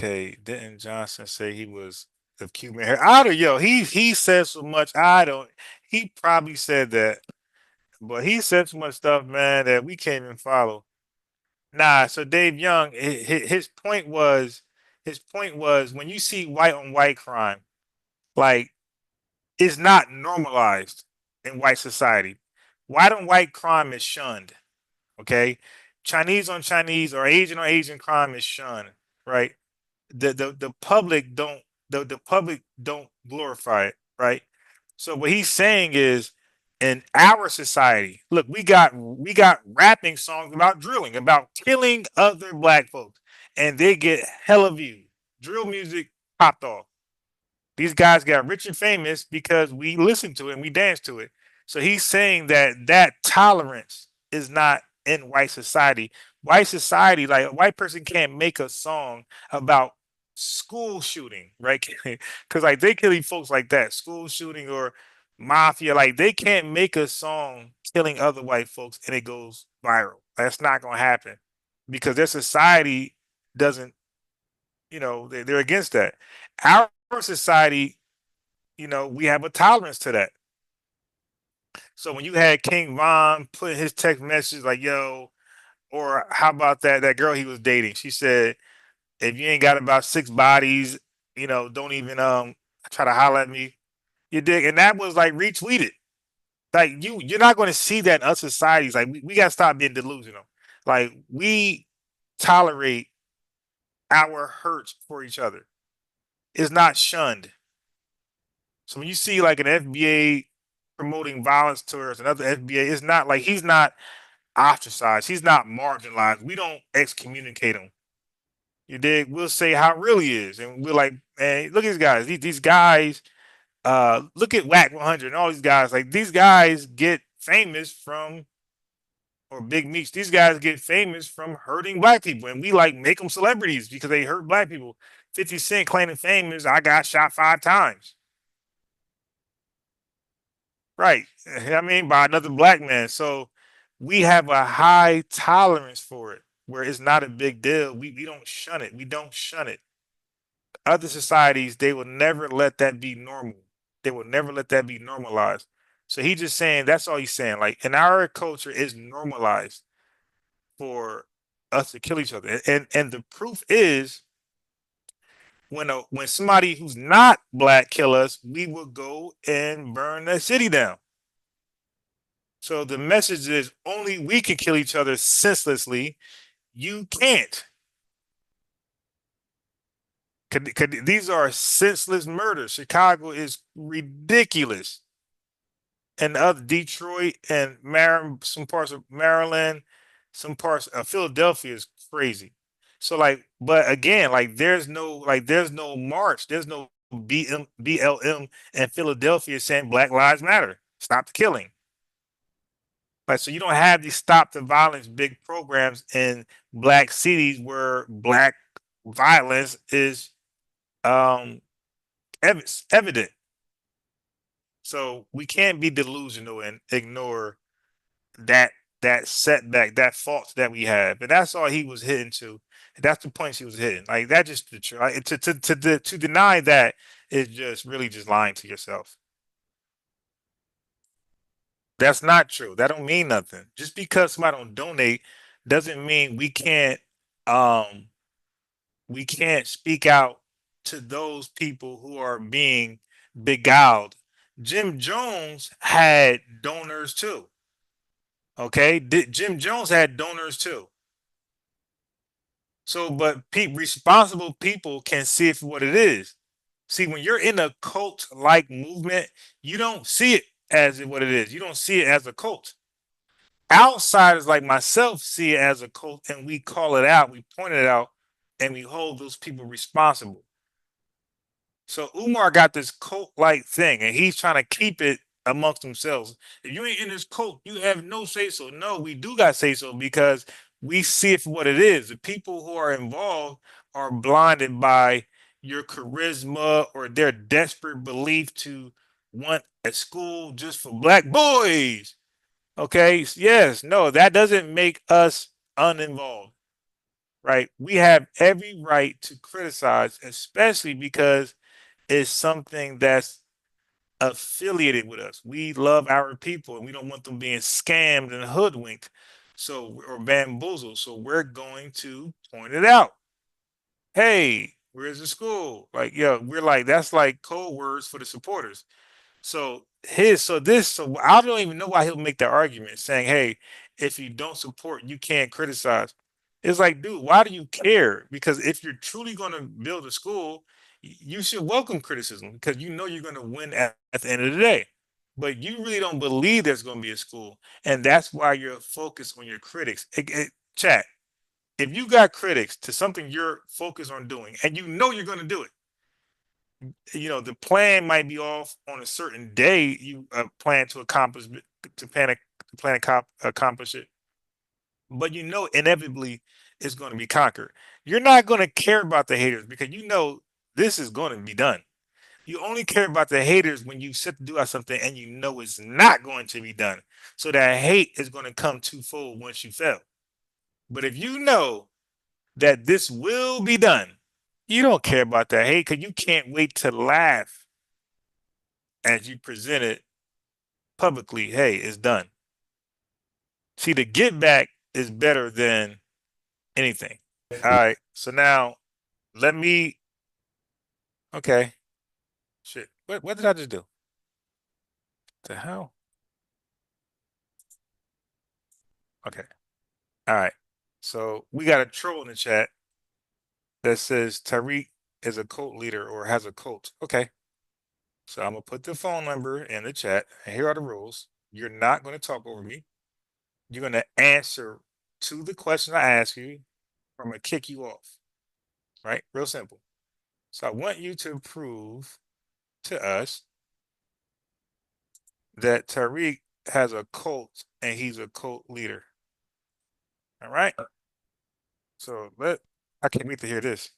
Okay, didn't Johnson say he was of Cuban hair? I don't, yo, he said so much. I don't. He probably said that, but he said so much stuff, man, that we can't even follow. Nah. So Dave Young, his point was when you see white on white crime, like it's not normalized in white society. White on white crime is shunned. Okay, Chinese on Chinese or Asian on Asian crime is shunned. Right. The public don't the public don't glorify it, right? So what he's saying is in our society, look, we got rapping songs about drilling, about killing other black folks, and they get hella views. Drill music popped off. These guys got rich and famous because we listened to it and we danced to it. So he's saying that that tolerance is not in white society. White society, like a white person can't make a song about school shooting, right? Because like they killing folks like that, school shooting or mafia, like they can't make a song killing other white folks and it goes viral. That's not gonna happen because their society doesn't, they're against that. Our society, we have a tolerance to that. So when you had King Von put his text message like, yo, or how about that girl he was dating? She said, if you ain't got about six bodies, don't even try to holler at me. You dig? And that was like retweeted. Like you're not gonna see that in other societies. Like we gotta stop being delusional. Like we tolerate our hurts for each other. It's not shunned. So when you see like an FBA promoting violence towards another FBA, it's not like he's not ostracized. He's not marginalized. We don't excommunicate him. You dig? We'll say how it really is, and we're like, man, look at these guys. These guys. Look at Whack 100 and all these guys. Like these guys get famous from or Big Meech. These guys get famous from hurting black people, and we like make them celebrities because they hurt black people. 50 Cent claiming fame is I got shot 5 times. Right. I mean, by another black man. So we have a high tolerance for it where it's not a big deal. We don't shun it. We don't shun it. Other societies, they will never let that be normal. They will never let that be normalized. So he just saying that's all he's saying. Like in our culture, it's normalized for us to kill each other. And the proof is when somebody who's not black kill us, we will go and burn the city down. So the message is only we can kill each other senselessly. You can't. These are senseless murders. Chicago is ridiculous. And other Detroit and some parts of Maryland, some parts of Philadelphia is crazy. So like, but again, like there's no march, there's no BLM in Philadelphia saying Black Lives Matter. Stop the killing. Like, so you don't have these stop the violence big programs in black cities where black violence is um evident. So we can't be delusional and ignore that that setback, that fault that we have, and that's all he was hitting to. And that's the points he was hitting. Like that, just the truth. Like, to deny that is just really just lying to yourself. That's not true. That don't mean nothing. Just because somebody don't donate doesn't mean um we can't speak out to those people who are being beguiled. Jim Jones had donors too. Okay, Jim Jones had donors too. So, but responsible people can see it for what it is. See, when you're in a cult-like movement, you don't see it as what it is. You don't see it as a cult. Outsiders like myself see it as a cult, and we call it out, we point it out, and we hold those people responsible. So Umar got this cult like thing, and he's trying to keep it amongst themselves. If you ain't in this cult, you have no say so. No, we do got say so because we see it for what it is. The people who are involved are blinded by your charisma or their desperate belief to want a school just for black boys. Okay, yes, no, that doesn't make us uninvolved. right? We have every right to criticize, especially because it's something that's affiliated with us. We love our people and we don't want them being scammed and hoodwinked. So, or bamboozled. So we're going to point it out. Hey, where's the school? Like, yo, we're like, that's like code words for the supporters. So I don't even know why he'll make that argument saying, hey, if you don't support, you can't criticize. It's like, dude, why do you care? Because if you're truly going to build a school, you should welcome criticism because you know you're going to win at the end of the day. But you really don't believe there's going to be a school. And that's why you're focused on your critics. Chat, if you got critics to something you're focused on doing and you know you're going to do it, the plan might be off on a certain day you plan to accomplish accomplish it, but inevitably it's going to be conquered. You're not going to care about the haters because this is going to be done. You only care about the haters when you set to do something and you know it's not going to be done. So that hate is going to come twofold once you fail. But if you know that this will be done, you don't care about that hate because you can't wait to laugh as you present it publicly. Hey, it's done. See, the get back is better than anything. All right. So now let me. Okay. Shit. What did I just do? The hell? Okay. All right. So we got a troll in the chat that says Tariq is a cult leader or has a cult. Okay. So I'm gonna put the phone number in the chat. And here are the rules. You're not gonna talk over me. You're gonna answer to the question I ask you. I'm gonna kick you off. Right? Real simple. So I want you to prove to us that Tariq has a cult and he's a cult leader. All right. So I can't wait to hear this.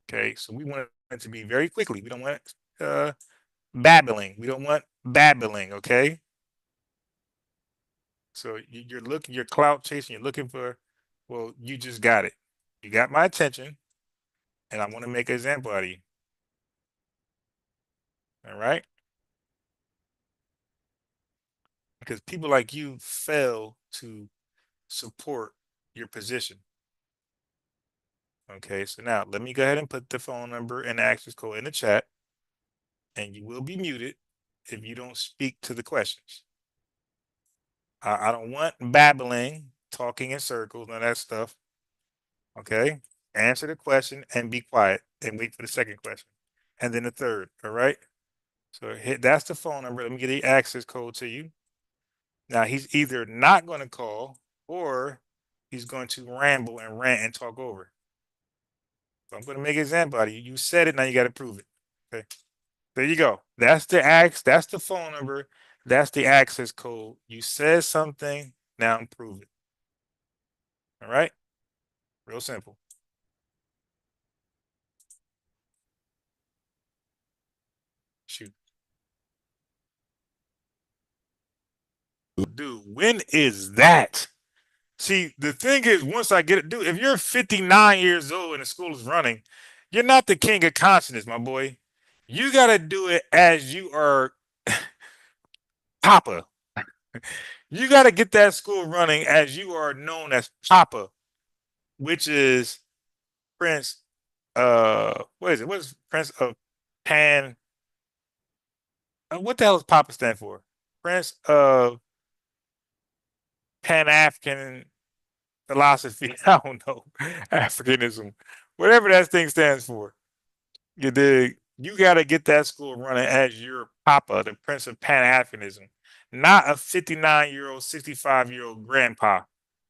Okay. So we want it to be very quickly. We don't want babbling. We don't want babbling. Okay. So you're clout chasing. You're looking for, well, you just got it. You got my attention, and I want to make an example out of you. All right. Because people like you fail to support your position. Okay, so now let me go ahead and put the phone number and the access code in the chat, and you will be muted if you don't speak to the questions. I don't want babbling, talking in circles, none of that stuff. Okay, answer the question and be quiet and wait for the second question, and then the third. All right. So that's the phone number. Let me get the access code to you. Now he's either not going to call or he's going to ramble and rant and talk over. So I'm going to make an example out of you. You said it, now you got to prove it. Okay. There you go. That's the phone number. That's the access code. You said something, now prove it. All right? Real simple. Shoot. Dude, when is that? See, the thing is, once I get it, dude, if you're 59 years old and the school is running, you're not the king of consciousness, my boy. You got to do it as you are Papa. You got to get that school running as you are known as Papa, which is Prince. What is it? What is Prince of Pan? What the hell does Papa stand for? Prince of Pan African philosophy. I don't know. Africanism. Whatever that thing stands for. You dig? You got to get that school running as your Papa, the Prince of Pan Africanism, not a 59-year-old, 65-year-old grandpa.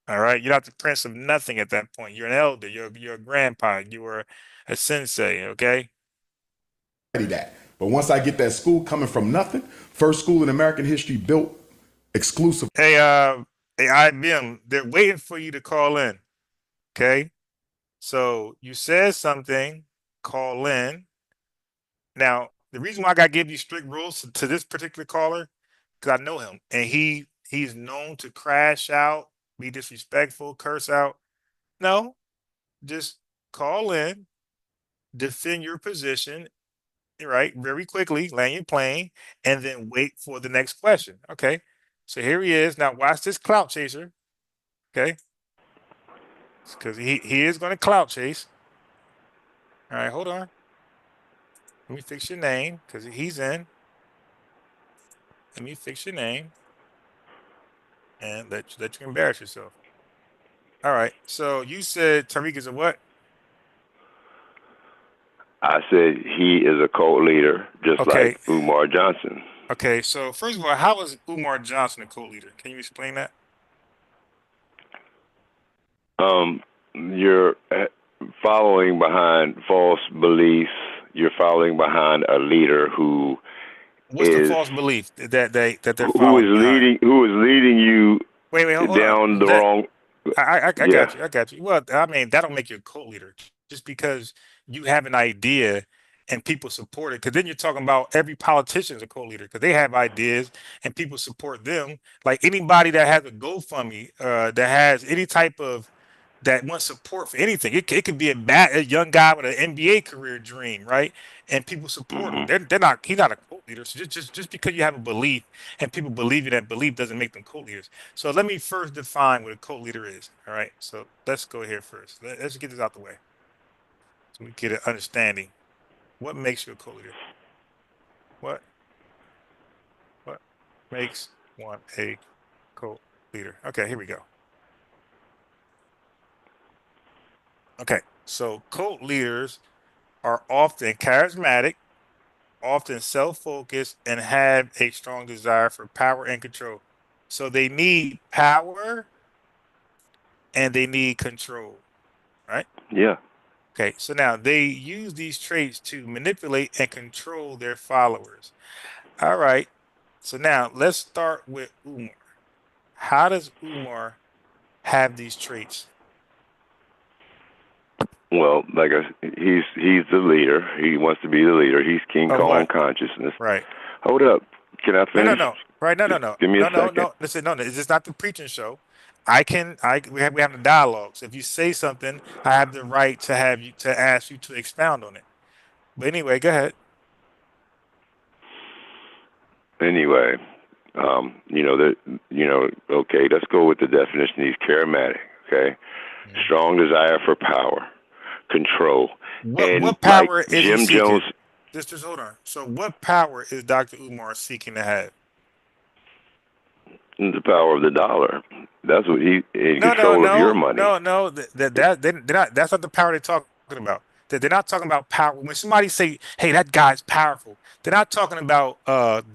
All right. You're not the prince of nothing at that point. You're an elder. You're a grandpa. You are a sensei. Okay. That. But once I get that school coming from nothing, first school in American history built exclusive. Hey, IBM, they're waiting for you to call in. Okay. So you said something, call in. Now, the reason why I got to give you strict rules to this particular caller, because I know him and he's known to crash out be disrespectful, curse out. No, just call in, defend your position, right, very quickly, land your plane, and then wait for the next question. Okay. So here he is. Now watch this clout chaser. Okay. Because he is going to clout chase. All right, hold on. Let me fix your name because he's in. Let me fix your name and let you embarrass yourself. All right. So you said Tariq is a what? I said he is a cult leader, just Okay. like Umar Johnson. Okay. So first of all, how is Umar Johnson a co-leader? Can you explain that? You're following behind false beliefs. You're following behind a leader who What's the is false belief that they're following behind? who is leading you Wait, hold down on. the That wrong. I Yeah. got you. I got you. Well, I mean, that don't make you a cult leader just because you have an idea and people support it. Because then you're talking about every politician is a cult leader because they have ideas and people support them. Like anybody that has a GoFundMe, that has any type of that wants support for anything. It could be a young guy with an NBA career dream, right? And people support him. Hmm. They're not. He's not a cult leader. So just because you have a belief and people believe in that belief doesn't make them cult leaders. So let me first define what a cult leader is. All right. So let's go here first. Let's get this out the way so we get an understanding. What makes you a cult leader? What what makes one a cult leader? Okay, here we go. Okay. So cult leaders are often charismatic, often self-focused, and have a strong desire for power and control. So they need power and they need control, right? Yeah. Okay, so now they use these traits to manipulate and control their followers. All right, so now let's start with Umar. How does Umar have these traits? Well, he's the leader. He wants to be the leader. He's King Of Kong what? consciousness. Right. Hold up. Can I No, no, finish? no. Right. No, no, Just no. give me a No, no, second. no. Listen, no, no. It's just not the preaching show. We have a dialogue. So if you say something, I have the right to have you to ask you to expound on it. But anyway, go ahead. Anyway, okay, let's go with the definition. He's charismatic, okay? Mhm. Strong desire for power, control. And What like power is he Jim Jones, seeking? Just hold on. So what power is Dr. Umar seeking to have? the power of the dollar. That's what he in No, no, control of your no, money. no, no. They're not. That's not the power they're talking about. That they're not talking about power. When somebody say, "Hey, that guy's powerful," they're not talking about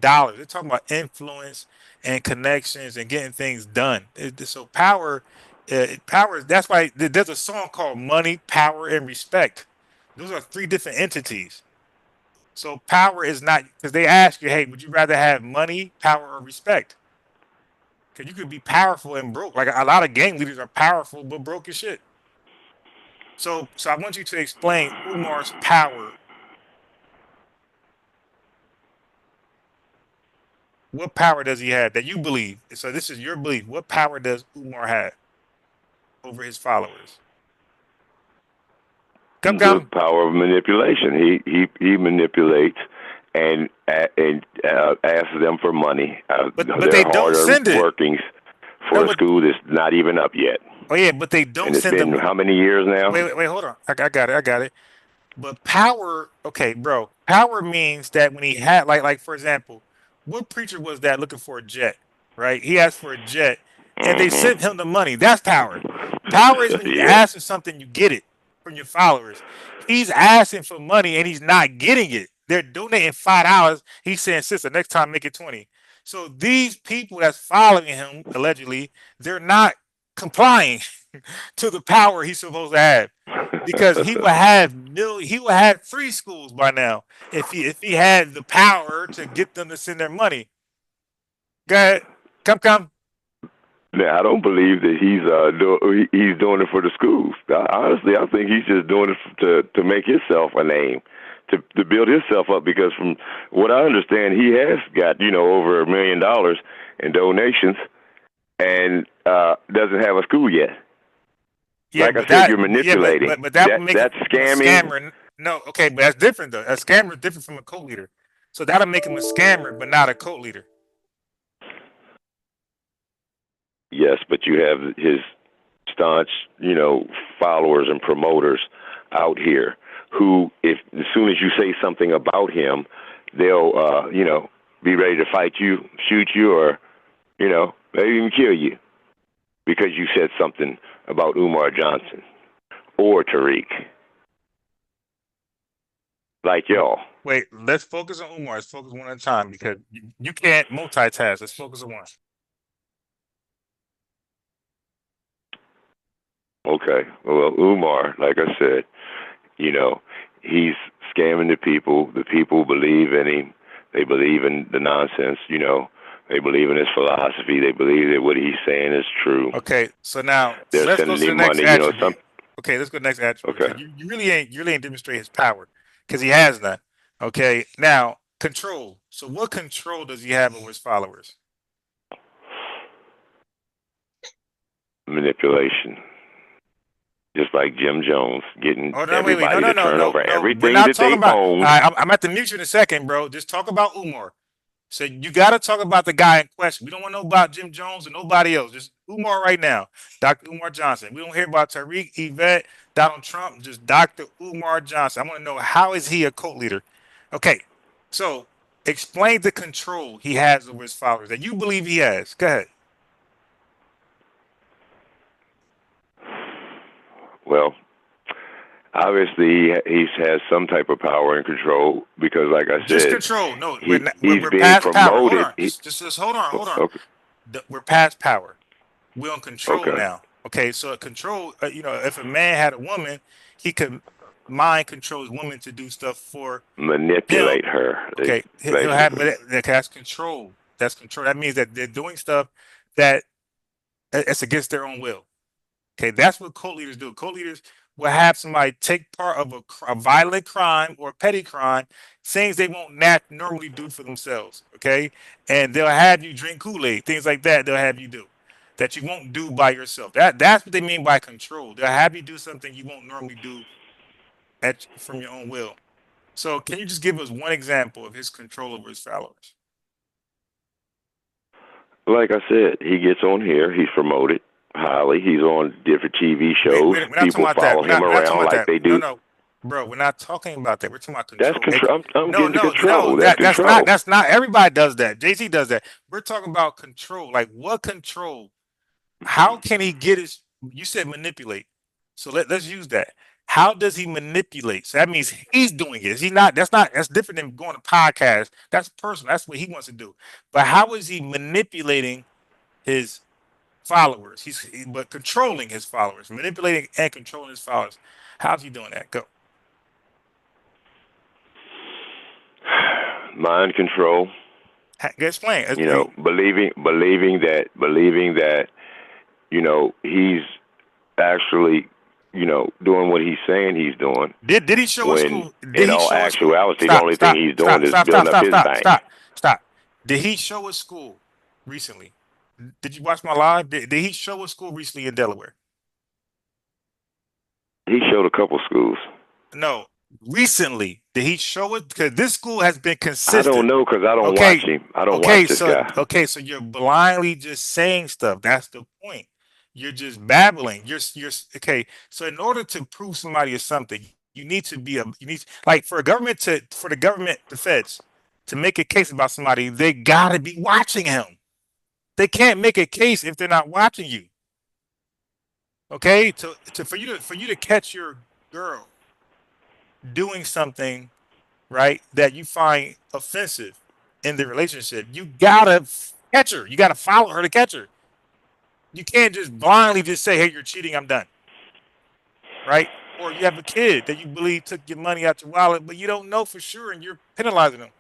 dollars. They're talking about influence and connections and getting things done. So power. That's why there's a song called "Money, Power, and Respect." Those are three different entities. So power is not because they ask you, "Hey, would you rather have money, power, or respect?" Because you could be powerful and broke. Like a lot of gang leaders are powerful but broke as shit. So I want you to explain Umar's power. What power does he have that you believe? So this is your belief. What power does Umar have over his followers? Come, The come. power of manipulation. He manipulates and asks them for money. But Their they don't hard-earned send it. workings No, for a but school that's not even up yet. oh yeah, but they don't And it's send been them. how many years now? Wait, hold on. I got it. I got it. But power, okay, bro. Power means that when he had like for example, what preacher was that looking for a jet? Right? He asked for a jet and they Hmm. sent him the money. That's power. Power is when you Yeah. ask for something, you get it from your followers. He's asking for money and he's not getting it. They're donating $5. He's saying, sister, next time make it 20. So these people that's following him, allegedly, they're not complying to the power he's supposed to have because he will have three schools by now if he had the power to get them to send their money. Go ahead, come. Now, I don't believe that he's doing it for the schools. Honestly, I think he's just doing it to make himself a name, to build himself up. Because from what I understand, he has got over $1 million in donations, and doesn't have a school yet. Yeah, Like I but said, that you're yeah, manipulating. but that would make That's him a scamming. scammer. No, okay, but that's different though. A scammer is different from a cult leader. So that'll make him a scammer, but not a cult leader. Yes, but you have his staunch, followers and promoters out here who, if as soon as you say something about him, they'll, be ready to fight you, shoot you, or, maybe even kill you because you said something about Umar Johnson or Tariq. Like y'all. Wait, let's focus on Umar. Let's focus one at a time because you can't multitask. Let's focus on one. Okay. Well, Umar, like I said, he's scamming the people. The people believe in him. They believe in the nonsense. They believe in his philosophy. They believe that what he's saying is true. Okay, so now They're let's go sending to the him next money. attribute. Okay, let's go to the next attribute Okay. because you really ain't demonstrate his power because he has none. Okay, now control. So what control does he have over his followers? Manipulation. Just like Jim Jones getting Oh no, wait, everybody to turn over no. We're everything not that they talking about. own. I'm at the mute you in a second, bro. Just talk about Umar. So you got to talk about the guy in question. We don't want to know about Jim Jones or nobody else. Just Umar right now, Dr. Umar Johnson. We don't hear about Tariq, Yvette, Donald Trump. Just Dr. Umar Johnson. I want to know, how is he a cult leader? Okay, so explain the control he has over his followers that you believe he has. Go ahead. Well, obviously he has some type of power and control because, like I Just said, control. No, he's we're being past power. Hold promoted. on. Just hold on. Hold on. Okay. We're past power. We're on control Okay. now. Okay, so control. If a man had a woman, he could mind control his woman to do stuff for him. Manipulate her, Okay, he'll have, basically. but that's control. That's control. That means that they're doing stuff that it's against their own will. Okay, that's what cult leaders do. Cult leaders will have somebody take part of a violent crime or petty crime, things they won't normally do for themselves. Okay, and they'll have you drink Kool-Aid, things like that. They'll have you do that you won't do by yourself. That's what they mean by control. They'll have you do something you won't normally do from your own will. So, can you just give us one example of his control over his followers? Like I said, he gets on here. He's promoted highly. He's on different TV shows. We're not talking People about that. follow him We're not talking around about like that. they No, do. no, bro. We're not talking about that. We're talking about That's control. control. I'm No, getting to no, no. control. That's control. That's not. Everybody does that. Jay-Z does that. We're talking about control. Like what control? How can he get his? You said manipulate. So let's use that. How does he manipulate? So that means he's doing it. Is he not? That's not. That's different than going to podcast. That's personal. That's what he wants to do. But how is he manipulating his followers? But controlling his followers, manipulating and controlling his followers. How's he doing that? Go. Mind control. Explain. Believing that he's actually doing what he's saying he's doing. Did he show a When school? Did in he all show a school? actuality, the only thing he's doing is building up his bank. Stop. Did he show a school recently? Did you watch my live? Did he show a school recently in Delaware? He showed a couple schools. No, recently. Did he show it? Because this school has been I consistent. don't know because I don't Okay. watch him. I don't watch this guy. Okay, so you're blindly just saying stuff. That's the point. You're just babbling. You're okay. So in order to prove somebody is something, you need to be you need like for the government, the feds, to make a case about somebody, they gotta be watching him. They can't make a case if they're not watching you. Okay, for you to catch your girl doing something right that you find offensive in the relationship, you gotta catch her. You gotta follow her to catch her. You can't just blindly just say, "Hey, you're cheating. I'm done." Right? Or you have a kid that you believe took your money out your wallet, but you don't know for sure, and you're penalizing them.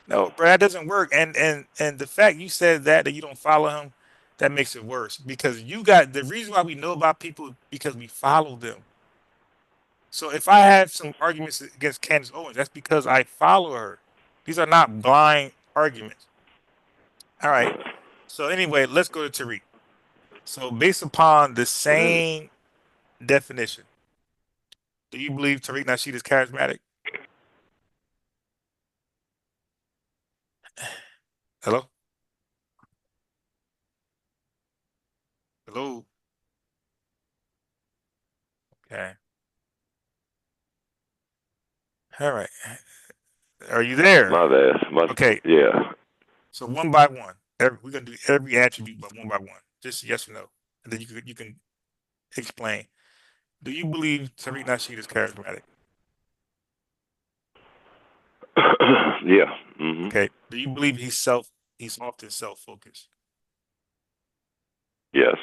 No, bro, that doesn't work. And the fact you said that you don't follow him, that makes it worse because you got the reason why we know about people because we follow them. So if I have some arguments against Candace Owens, that's because I follow her. These are not blind arguments. All right. So anyway, let's go to Tariq. So based upon the same definition, do you believe Tariq Nasheed is charismatic? Hello? Hello? Okay. All right. Are you there? My bad. Okay. Yeah. So one by one. We're gonna do every attribute, but one by one. Just yes or no. And then you can explain. Do you believe Tariq Nasheed is charismatic? Yeah. Hmm. Okay. Do you believe he's often self-focused? Yes.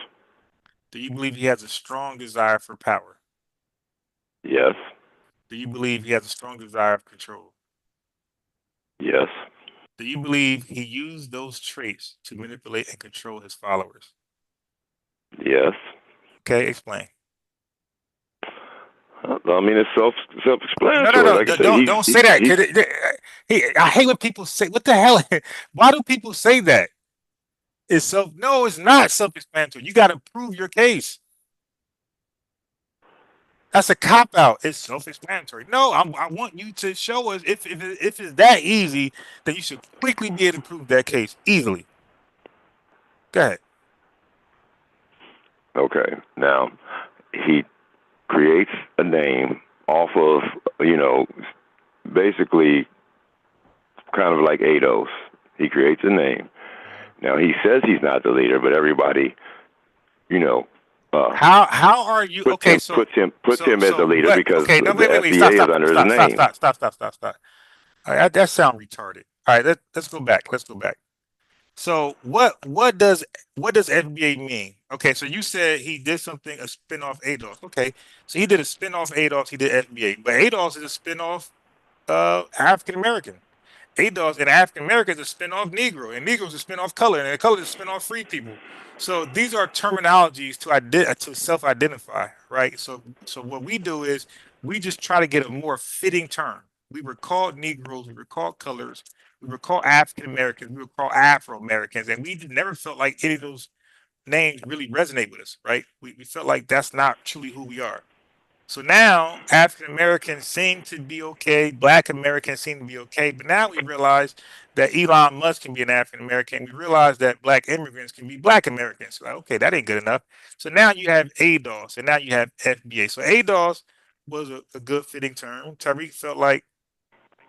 Do you believe he has a strong desire for power? Yes. Do you believe he has a strong desire of control? Yes. Do you believe he used those traits to manipulate and control his followers? Yes. Okay, explain. I mean, it's No, no, self-explanatory. no. Like I said, Don't say that. he's 'Cause I hate when people say, "What the hell? Why do people say that?" It's self. No, it's not self-explanatory. You got to prove your case. That's a cop out. It's self-explanatory. No, I want you to show us if it's that easy, then you should quickly be able to prove that case easily. Go ahead. okay. Now he creates a name off of basically kind of like ADOS. He creates a name. Now he says he's not the leader, but everybody, you know, uh, How are you puts okay? him puts him puts him as the So leader what? because Okay, no, the wait. Stop, FBA is stop, under his stop, stop, name. stop, stop, stop, stop, stop. All right, that sounds retarded. All right, let's go back. Let's go back. So what does FBA mean? Okay, so you said he did something a spin-off ADOS. Okay, so he did a spin-off ADOS. He did FBA, but ADOS is a spin-off African American. ADOS and African American is a spin-off Negro, and Negro is a spin-off color, and the color is a spin-off free people. So these are terminologies to self-identify, right? So what we do is we just try to get a more fitting term. We were called Negroes, we were called colors, we were called African Americans, we were called Afro Americans, and we never felt like any of those names really resonate with us, right? We felt like that's not truly who we are. So now African Americans seem to be okay, Black Americans seem to be okay, but now we realize that Elon Musk can be an African American. We realize that Black immigrants can be Black Americans. So, okay, that ain't good enough. So now you have ADOS, and now you have FBA. So ADOS was a good fitting term.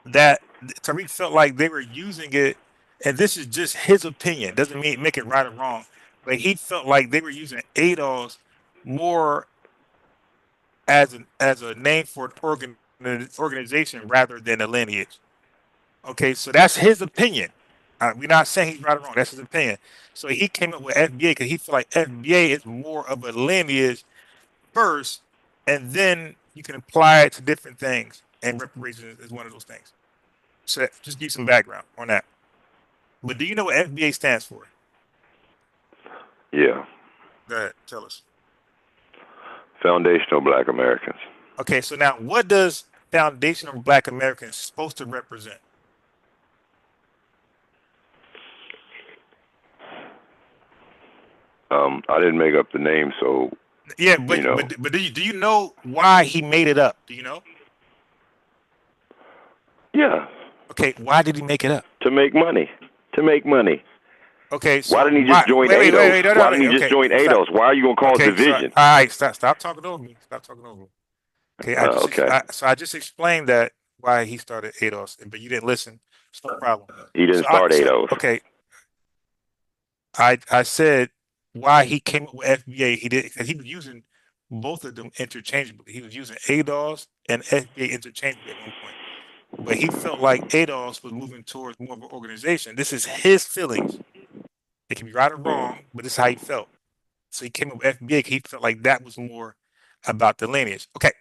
That Tariq felt like they were using it, and this is just his opinion. Doesn't mean make it right or wrong, but he felt like they were using ADOS more as a name for an organization rather than a lineage. Okay, so that's his opinion. We're not saying he's right or wrong. That's his opinion. So he came up with FBA because he felt like FBA is more of a lineage first, and then you can apply it to different things. And reparations is one of those things. So just give you some background on that. But do you know what FBA stands for? Yeah. Go ahead, tell us. Foundational Black Americans. Okay, so now what does foundational Black Americans supposed to represent? I didn't make up the name, so Yeah, you but know. but but do you know why he made it up? Do you know? Yeah. Okay, why did he make it up? To make money. To make money. Okay, Why so didn't he just why? join Wait, ADOS? no, Why no, didn't he just okay, join stop. ADOS? Why are you gonna cause Okay, so all division? right, stop talking over me. Stop talking over me. Okay, Okay. I just explained that why he started ADOS, but you didn't listen. It's no problem. He didn't So I start so ADOS. okay, I said why he came up with FBA. He did because he was using both of them interchangeably. He was using ADOS and FBA interchangeably at one point. But he felt like ADOS was moving towards more of an organization. This is his feelings. It can be right or wrong, but this is how he felt. So he came up with FBA. He felt like that was more about the lineage. Okay,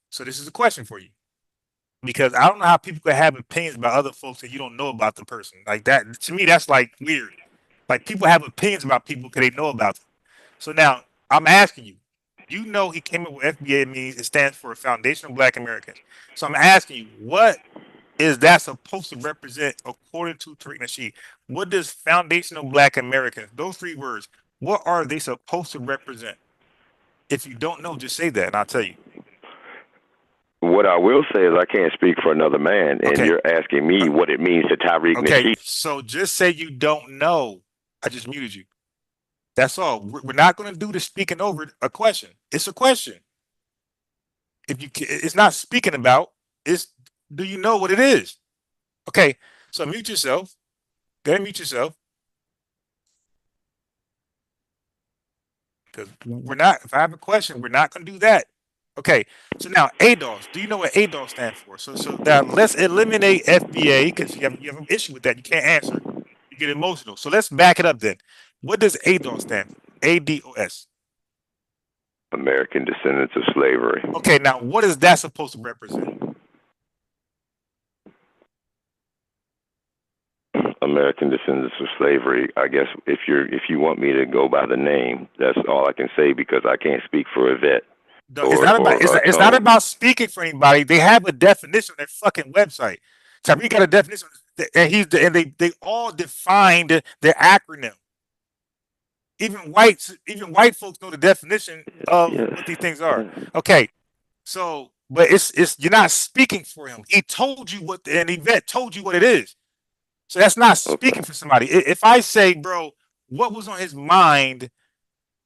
so this is a question for you because I don't know how people could have opinions about other folks and you don't know about the person like that. To me, that's like weird. Like people have opinions about people because they know about them. So now I'm asking you. You know he came up with FBA means it stands for Foundational Black Americans. So I'm asking you, what is that supposed to represent according to Tariq Nasheed? What does foundational Black Americans, those three words, What are they supposed to represent? If you don't know, just say that, and I'll tell you. What I will say is I can't speak for another man, and Okay. you're asking me what it means to Tariq Okay. Nasheed. So just say you don't know. I just muted you. That's all. We're not going to do the speaking over a question. It's a question. If you, it's not speaking about. It's do you know what it is? Okay. So mute yourself. Go ahead, mute yourself. Because we're not. If I have a question, we're not going to do that. Okay. So now ADOS. Do you know what ADOS stands for? So now let's eliminate FBA because you have an issue with that. You can't answer. You get emotional. So let's back it up then. What does ADOS stand for? ADOS. American Descendants of Slavery. Okay. Now what is that supposed to represent? American Descendants of Slavery. I guess if you want me to go by the name, that's all I can say because I can't speak for Yvette. No, it's not about speaking for anybody. They have a definition on their fucking website. Tariq got a definition, and they all defined their acronym. Even white folks know the definition of what these things are. Okay, so but it's you're not speaking for him. He told you what, and Yvette told you what it is. So that's not speaking for somebody. If I say, bro, what was on his mind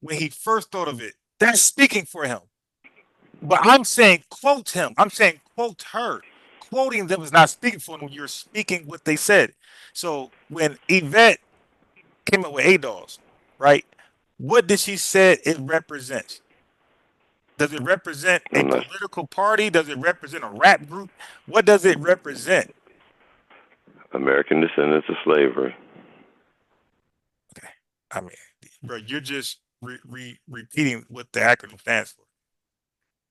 when he first thought of it, that's speaking for him. But I'm saying quote him. I'm saying quote her. Quoting them is not speaking for them. You're speaking what they said. So when Yvette came up with ADOS, right? What did she say it represents? Does it represent a political party? Does it represent a rap group? What does it represent? American Descendants of Slavery. Okay. I mean, bro, you're just repeating what the acronym stands for.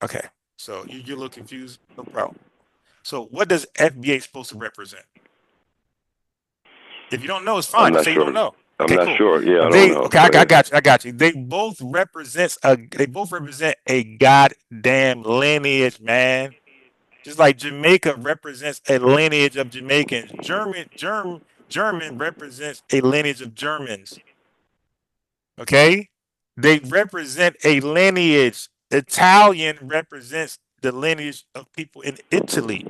Okay. So you're a little confused. No problem. So what does FBA supposed to represent? If you don't know, it's fine. Just say you don't know. I'm Okay, not cool. sure. Yeah, I They don't know. okay, I got you. I got you. They both represent a goddamn lineage, man. Just like Jamaica represents a lineage of Jamaicans. German represents a lineage of Germans. Okay? They represent a lineage. Italian represents the lineage of people in Italy.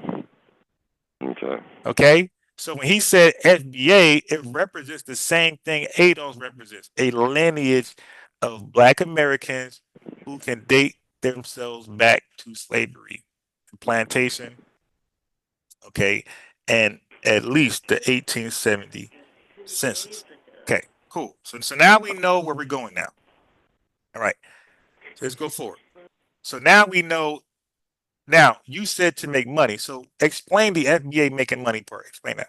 Okay. Okay? So when he said FBA, it represents the same thing ADOS represents, a lineage of Black Americans who can date themselves back to slavery, plantation, okay, and at least the 1870 census. Okay, cool. So now we know where we're going now. All right, so let's go forward. So now we know. Now you said to make money. So explain the FBA making money part. Explain that.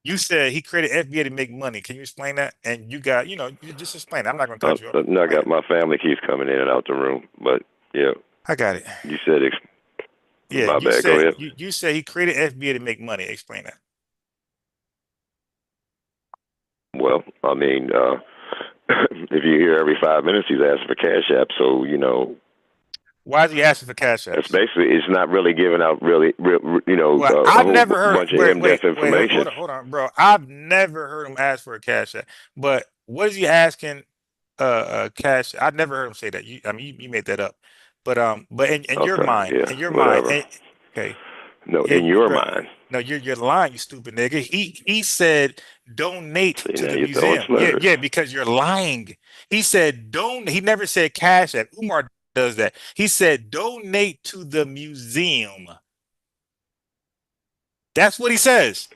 You said he created FBA to make money. Can you explain that? And you got, you just explain it. I'm not going to cut you off. No, I got my family keeps coming in and out the room, but yeah. I got it. You said, yeah. My bad. Go ahead. You said he created FBA to make money. Explain that. Well, I mean, if you hear every 5 minutes he's asking for Cash App, so Why is he asking for Cash Apps? It's basically, it's not really giving out really, well, I've never heard bunch of in-depth information. Hold on, bro. I've never heard him ask for a Cash App. But what is he asking? Cash. I've never heard him say that. You made that up. But in your mind, okay. No, in your mind. No, you're lying, you stupid nigga. He said donate to the museum. Yeah, because you're lying. He said don't. He never said Cash App. Umar does that. He said donate to the museum. That's what he says.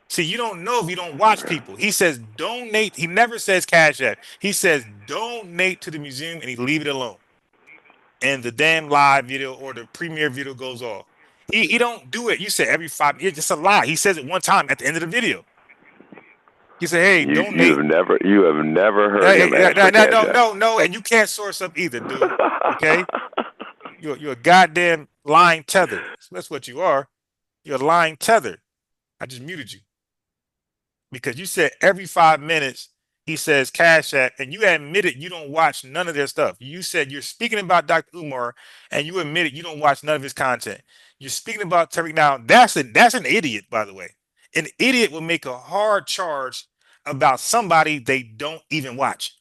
See, you don't know if you don't watch people. He says donate. He never says Cash App. He says donate to the museum and he leave it alone. And the damn live video or the premiere video goes off. He don't do it. You said every 5 years. It's a lie. He says it one time at the end of the video. He said, "Hey, donate." You have never heard him ask for Cash App. No, and you can't source up either, dude. Okay, you're a goddamn lying tether. That's what you are. You're a lying tether. I just muted you because you said every 5 minutes he says Cash App, and you admitted you don't watch none of their stuff. You said you're speaking about Dr. Umar, and you admitted you don't watch none of his content. You're speaking about Tariq. Now that's an idiot, by the way. An idiot will make a hard charge about somebody they don't even watch.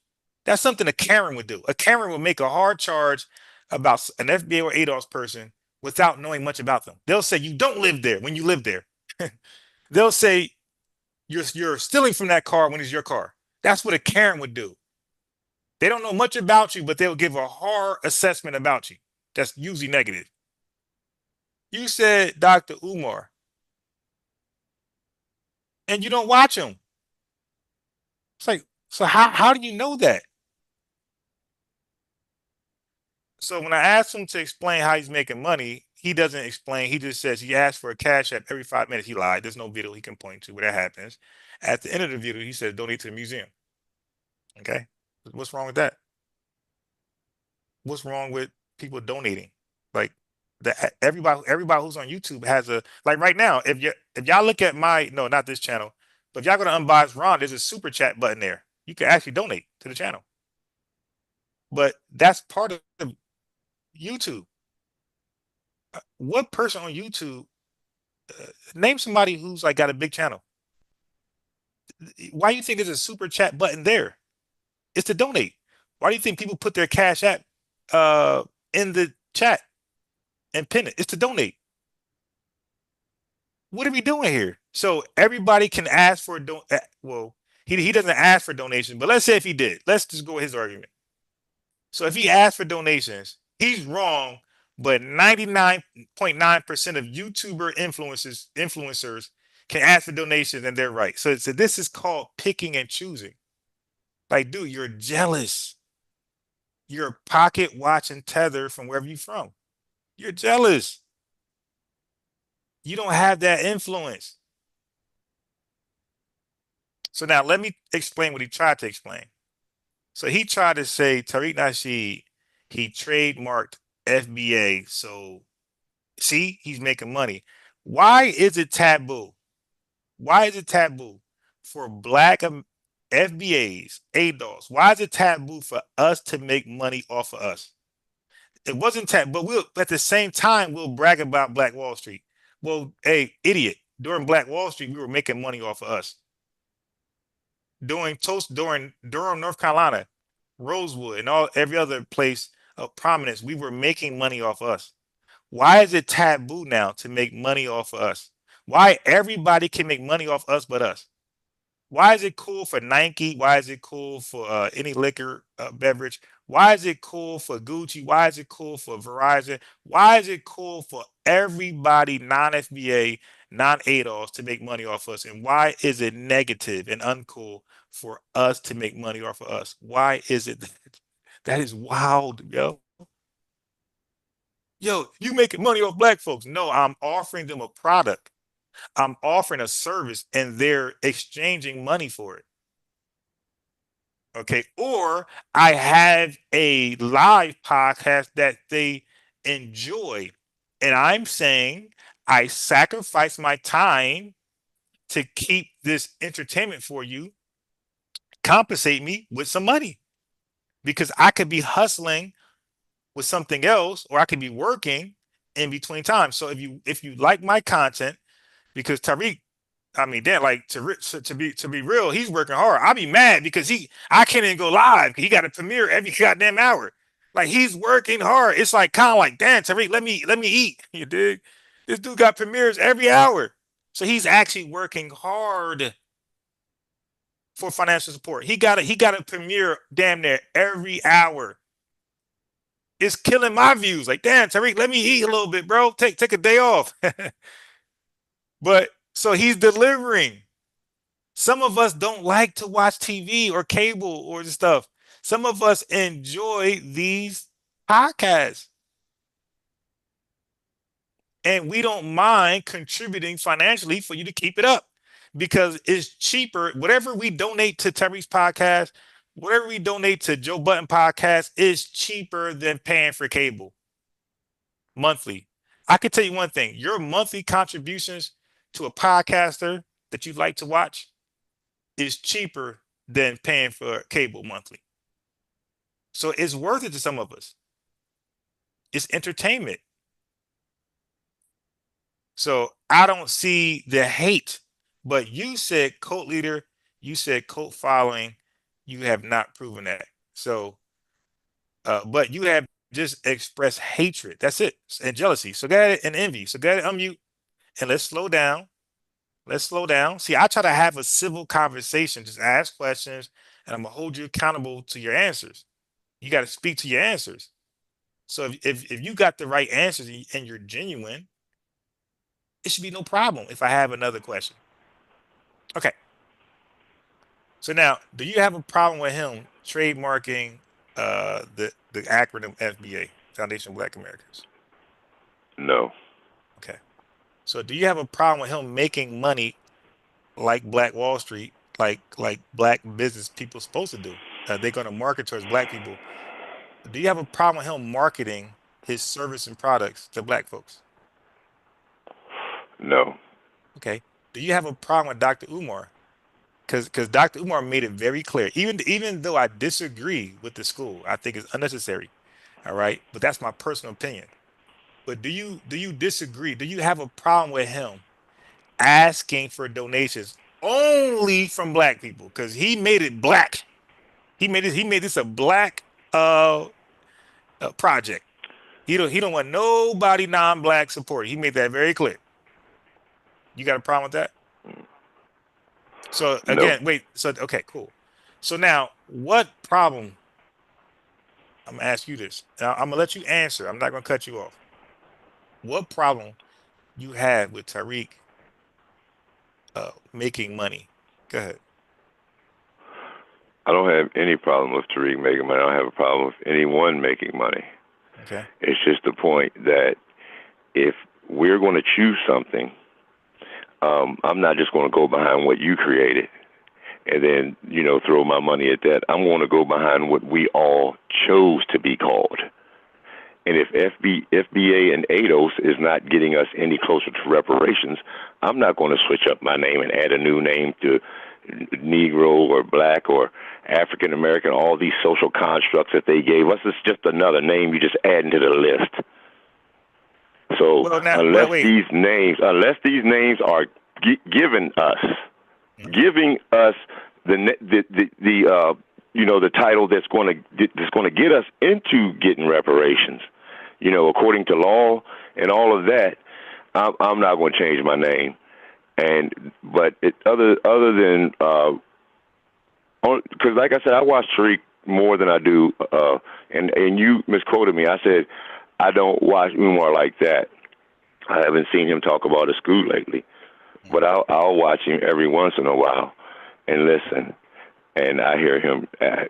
That's something a Karen would do. A Karen would make a hard charge about an FBA or ADOS person without knowing much about them. They'll say you don't live there when you live there. They'll say you're stealing from that car when it's your car. That's what a Karen would do. They don't know much about you, but they'll give a hard assessment about you. That's usually negative. You said Dr. Umar, and you don't watch him. It's like, so how do you know that? So when I asked him to explain how he's making money, he doesn't explain. He just says he asks for a cash app every 5 minutes. He lied. There's no video he can point to where that happens. At the end of the video, he says donate to the museum. Okay, what's wrong with that? What's wrong with people donating? Like everybody who's on YouTube has a, like right now. If y'all look at my, no, not this channel, but if y'all go to Unbiased Ron, there's a super chat button there. You can actually donate to the channel. But that's part of YouTube. What person on YouTube, name somebody who's like got a big channel? Why do you think there's a super chat button there? It's to donate. Why do you think people put their cash app in the chat and pin it? It's to donate. What are we doing here? So everybody can ask for well, he doesn't ask for donations, but let's say if he did, let's just go with his argument. So if he asked for donations, he's wrong, but 99.9% of YouTuber influencers can ask for donations and they're right. So this is called picking and choosing. Like, dude, you're jealous. You're pocket watch and tether from wherever you're from. You're jealous. You don't have that influence. So now let me explain what he tried to explain. So he tried to say Tariq Nasheed, he trademarked FBA. So see, he's making money. Why is it taboo? Why is it taboo for black FBAs, ADOS? Why is it taboo for us to make money off of us? It wasn't taboo, but we'll at the same time we'll brag about Black Wall Street. Well, hey, idiot, during Black Wall Street, we were making money off of us. During Durham, North Carolina, Rosewood, and every other place of prominence, we were making money off us. Why is it taboo now to make money off of us? Why everybody can make money off us but us? Why is it cool for Nike? Why is it cool for any liquor beverage? Why is it cool for Gucci? Why is it cool for Verizon? Why is it cool for everybody non-FBA, non-ADOS to make money off us? And why is it negative and uncool for us to make money off of us? Why is it that is wild, yo? Yo, you making money off black folks? No, I'm offering them a product. I'm offering a service and they're exchanging money for it. Okay. Or I have a live podcast that they enjoy. And I'm saying I sacrifice my time to keep this entertainment for you, compensate me with some money because I could be hustling with something else or I could be working in between times. So if you like my content, because Tariq, I mean, damn, like to be real, he's working hard. I'll be mad because I can't even go live. He got a premiere every goddamn hour. Like he's working hard. It's like kind of like, damn, Tariq, let me eat. You dig? This dude got premieres every hour, so he's actually working hard for financial support. He got a premiere damn near every hour. It's killing my views. Like, damn, Tariq, let me eat a little bit, bro. Take a day off. But so he's delivering. Some of us don't like to watch TV or cable or stuff. Some of us enjoy these podcasts. And we don't mind contributing financially for you to keep it up because it's cheaper. Whatever we donate to Terry's podcast, whatever we donate to Joe Budden podcast is cheaper than paying for cable monthly. I can tell you one thing, your monthly contributions to a podcaster that you like to watch is cheaper than paying for cable monthly. So it's worth it to some of us. It's entertainment. So I don't see the hate But you said cult leader, you said cult following, you have not proven that. So, but you have just expressed hatred. That's it, and jealousy. So go ahead and envy. So go ahead and unmute and let's slow down. Let's slow down. See, I try to have a civil conversation. Just ask questions, and I'm gonna hold you accountable to your answers. You got to speak to your answers. So if you got the right answers and you're genuine, it should be no problem if I have another question. Okay. So now, do you have a problem with him trademarking the acronym FBA, Foundation of Black Americans? No. Okay. So do you have a problem with him making money like Black Wall Street, like black business people supposed to do? They're going to market towards black people. Do you have a problem with him marketing his service and products to black folks? No. Okay. Do you have a problem with Dr. Umar? Because Dr. Umar made it very clear. Even though I disagree with the school, I think it's unnecessary. All right. But that's my personal opinion. But do you disagree? Do you have a problem with him asking for donations only from black people? Because he made it black. He made this a black project. He don't want nobody non-black support. He made that very clear. You got a problem with that? So No. again, wait. So okay, cool. So now, what problem? I'm gonna ask you this. Now, I'm gonna let you answer. I'm not gonna cut you off. What problem you have with Tariq making money? Go ahead. I don't have any problem with Tariq making money. I don't have a problem with anyone making money. Okay. It's just the point that if we're going to choose something, I'm not just going to go behind what you created and then, throw my money at that. I'm going to go behind what we all chose to be called. And if FBA and ADOS is not getting us any closer to reparations, I'm not going to switch up my name and add a new name to Negro or Black or African American, all these social constructs that they gave us. It's just another name you just add into the list. So Well, now, unless well, wait. these names are giving Mhm. us the title that's going to get us into getting reparations, according to law and all of that, I'm not going to change my name. But other than because like I said, I watch Tariq more than I do, and you misquoted me. I said I don't watch Umar like that. I haven't seen him talk about a school lately, but I'll watch him every once in a while and listen. And I hear him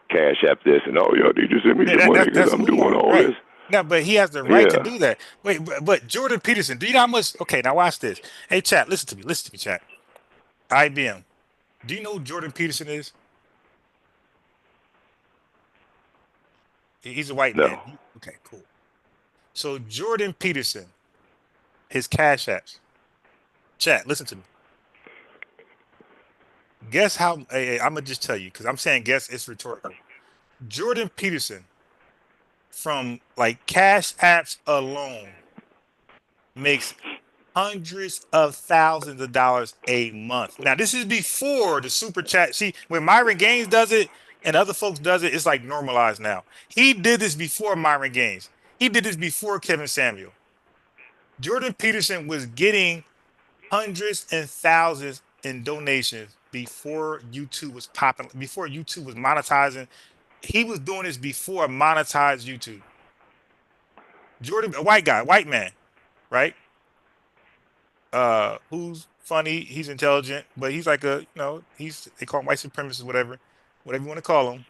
cash app this and did you send me Yeah, some money because that's I'm doing Umar, all right? this? Now, but he has the right to Yeah, do that. Wait, but Jordan Peterson, do you know how much? Okay, now watch this. Hey, chat, listen to me. Listen to me, chat. IBM. Do you know who Jordan Peterson is? He's a white no. man. Okay, cool. So Jordan Peterson, his cash apps. Chat, listen to me. Guess how? I'm gonna just tell you because I'm saying guess. It's rhetorical. Jordan Peterson from like cash apps alone makes hundreds of thousands of dollars a month. Now, this is before the super chat. See, when Myron Gaines does it and other folks does it, it's like normalized now. He did this before Myron Gaines. He did this before Kevin Samuel. Jordan Peterson was getting hundreds and thousands in donations before YouTube was popping, before YouTube was monetizing. He was doing this before monetized YouTube. Jordan, a white guy, white man, right? Who's funny, he's intelligent, but he's like he's they call him white supremacist, whatever you want to call him.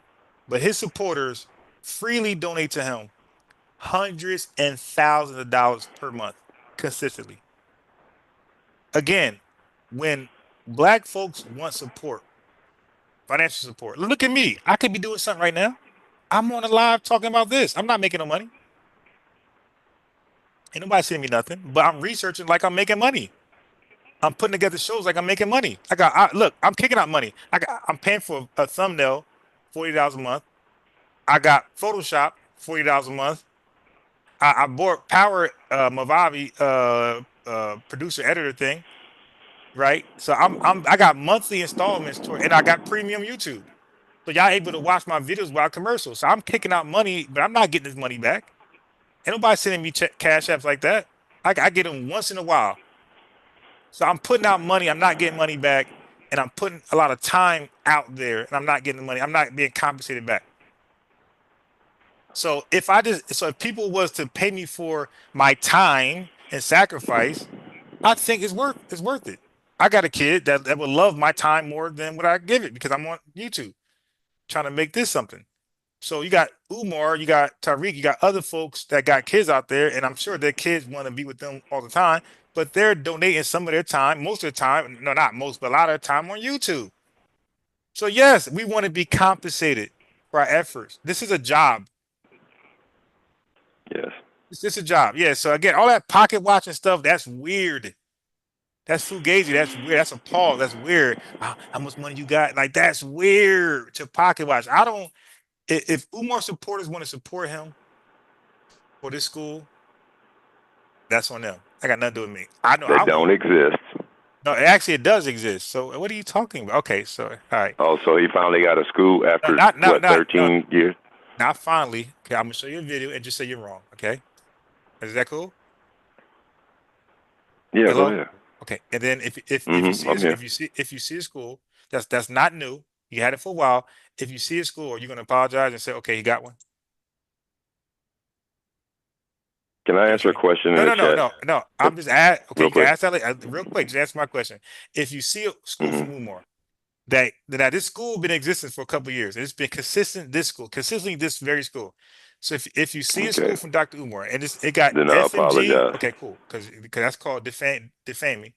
But his supporters freely donate to him hundreds and thousands of dollars per month consistently. Again, when black folks want support, financial support, look at me. I could be doing something right now. I'm on a live talking about this. I'm not making no money. Ain't nobody sending me nothing, but I'm researching like I'm making money. I'm putting together shows like I'm making money. Look, I'm kicking out money. I'm paying for a thumbnail, $40 a month. I got Photoshop, $40 a month. I bought Power Movavi producer editor thing. right? So I got monthly installments and I got premium YouTube. So y'all able to watch my videos without commercials. So I'm kicking out money, but I'm not getting this money back. Ain't nobody sending me cash apps like that. I get them once in a while. So I'm putting out money. I'm not getting money back, and I'm putting a lot of time out there, and I'm not getting the money. I'm not being compensated back. So if people was to pay me for my time and sacrifice, I think it's worth it. I got a kid that would love my time more than what I give it because I'm on YouTube trying to make this something. So you got Umar, you got Tariq, you got other folks that got kids out there, and I'm sure their kids want to be with them all the time, but they're donating some of their time, most of the time, no, not most, but a lot of the time on YouTube. So yes, we want to be compensated for our efforts. This is a job. Yes. This is a job. Yeah. So again, all that pocket watching stuff, that's weird. That's fugazi. That's weird. That's a pause. That's weird. How much money you got? Like that's weird to pocket watch. I don't. If Umar supporters want to support him for this school, that's on them. I got nothing to do with me. I know I That don't won't. exist. No, actually, it does exist. So what are you talking about? Okay, so all right. Oh, so he finally got a school No, after what, no, 13 years? not finally. Okay, I'm gonna show you a video and just say you're wrong. Okay, is that cool? Yeah, go Hello. ahead. Okay, and then if you see I'm this, here. if you see a school that's not new, you had it for a while. If you see a school, are you gonna apologize and say, okay, he got one? Can I Can you answer a explain? question in No, the no, no, chat no, no. I'm just at okay. real You can quick? ask that real quick. Just answer my question. If you see a school hmm from Umar that this school been in existence for a couple of years, and it's been consistent. This school, consistently this very school. So if you see a Okay. school from Dr. Umar and it got Then I FMG, apologize. okay, cool, because that's called defaming.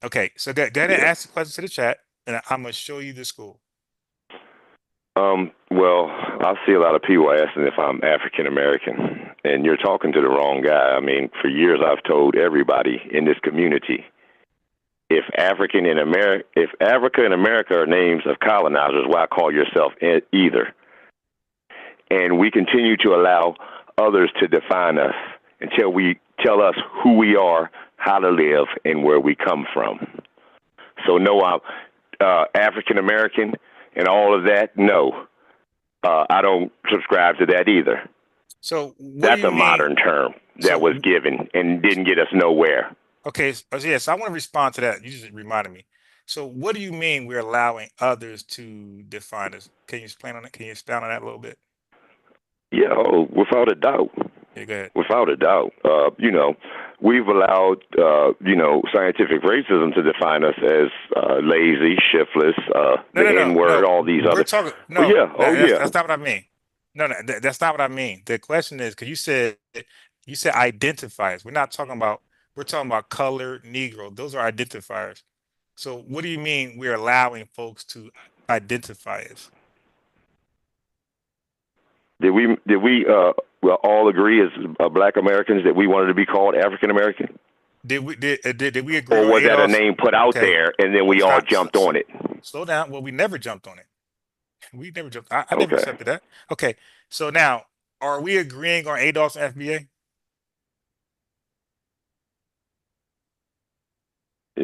Okay, so go ahead and Yeah. ask the question to the chat, and I'm gonna show you the school. Well, I see a lot of people asking if I'm African American, and you're talking to the wrong guy. I mean, for years I've told everybody in this community, if if Africa and America are names of colonizers, why call yourself either? And we continue to allow others to define us until we tell us who we are, how to live, and where we come from. So no, I'm African American and all of that. No, I don't subscribe to that either. So what do That's you a mean? modern term that was So given and didn't get us nowhere. okay, yes, I want to respond to that. You just reminded me. So what do you mean we're allowing others to define us? Can you explain on that? Can you expound on that a little bit? Yeah, oh, without a doubt. Yeah, go ahead. Without a doubt. We've allowed, scientific racism to define us as lazy, shiftless, No, the no, no, N word, no. all these We're other. talking. Oh, No, yeah. Oh, yeah. that's not what I mean. No, that's not what I mean. The question is because you said identifiers. We're not talking about. We're talking about color, Negro. Those are identifiers. So what do you mean we're allowing folks to identify us? Did we all agree as Black Americans that we wanted to be called African American? Did we agree Or on was that a ADOS? name put out Okay, there and then we all jumped on it? slow down. Well, we never jumped on it. We never jumped. I never Okay. accepted that. Okay, so now are we agreeing on ADOS and FBA?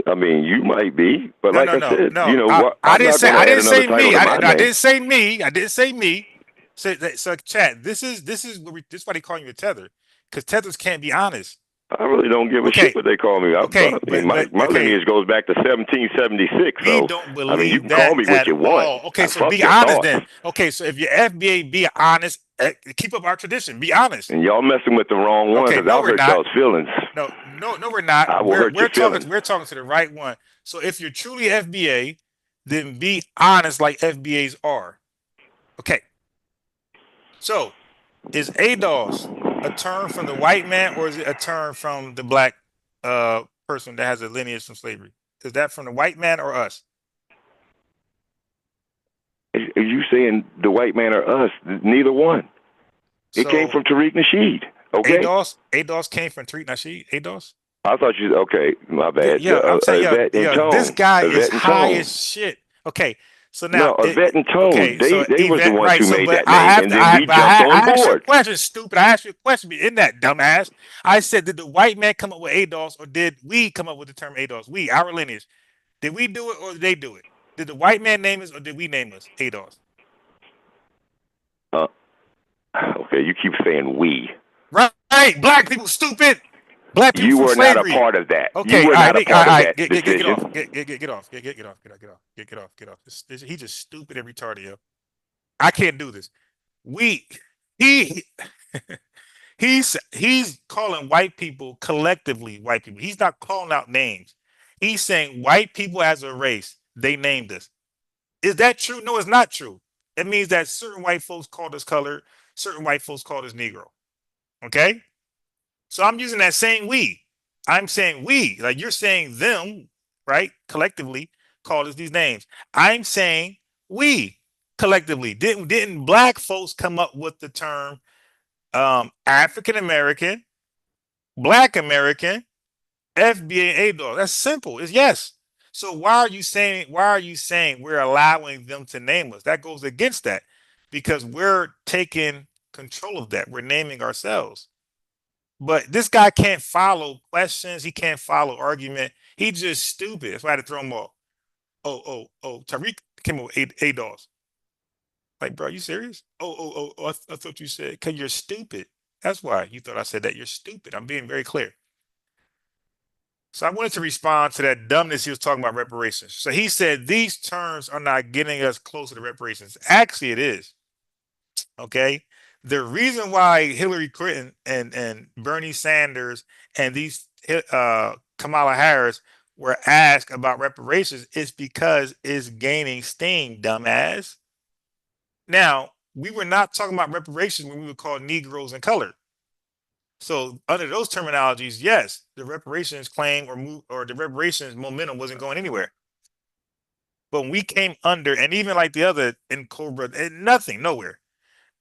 I mean, you might be, but No, like no, I no, said, no. I I'm didn't not say going I to add didn't another say title me. to my I name. didn't say me. I didn't say me. So chat. This is this is why they call you a tether, because tethers can't be honest. I really don't give a Okay, shit what they call me. I okay, mean, my okay. lineage goes back to 1776. We So, don't I mean, you believe can call that me what at you want. all. Okay, so Fuck be your honest thoughts. then. Okay, so if you're FBA, be honest. Keep up our tradition. Be honest. And y'all messing with the wrong one Okay, because no, I'll we're hurt not. y'all's feelings. No, we're not. I will We're hurt your we're talking feelings. we're talking to the right one. So if you're truly FBA, then be honest like FBAs are. Okay. So is ADOS a term from the white man or is it a term from the black person that has a lineage from slavery? Is that from the white man or us? Are you saying the white man or us? Neither one. It came So from Tariq Nasheed. Okay. ADOS came from Tariq Nasheed. ADOS? I thought you. Okay, my Yeah, bad. yeah. I'm saying, Yvette and this Tone. guy is Yvette and high Tone. as shit. Okay, so now, No, Yvette and Tone. okay, so They was the event, ones right? who So, made but that name, and then we jumped I on asked you a board. question, stupid. I asked you a question in that dumbass. I said, did the white man come up with ADOS, or did we come up with the term ADOS? We, our lineage. Did we do it or did they do it? Did the white man name us or did we name us ADOS? Uh, okay, you keep saying we. Right. Black people stupid. Black people You from were not a slavery. part of that. You Okay, were all right, not a all part of right, that get off, decision. get off, get off, get off. He just stupid and retarded, yo. I can't do this. We, he, he's calling white people collectively white people. He's not calling out names. He's saying white people as a race, they named us. Is that true? No, it's not true. It means that certain white folks called us colored, certain white folks called us Negro. Okay? So I'm using that same we. I'm saying we, like you're saying them, right? Collectively called us these names. I'm saying we collectively. Didn't black folks come up with the term African American, Black American, FBA and ADOS? That's simple. It's yes. So why are you saying we're allowing them to name us? That goes against that because we're taking control of that. We're naming ourselves. But this guy can't follow questions. He can't follow argument. He's just stupid. That's why I had to throw him off. Oh. Tariq came up with ADOS. Like, bro, you serious? I thought you said, because you're stupid. That's why you thought I said that. You're stupid. I'm being very clear. So I wanted to respond to that dumbness he was talking about reparations. So he said these terms are not getting us closer to reparations. Actually, it is. Okay. The reason why Hillary Clinton and Bernie Sanders and these Kamala Harris were asked about reparations is because it's gaining steam, dumbass. Now, we were not talking about reparations when we were called Negroes and colored. So under those terminologies, yes, the reparations claim or the reparations momentum wasn't going anywhere. But when we came under, and even like the other in Cobra, nothing, nowhere.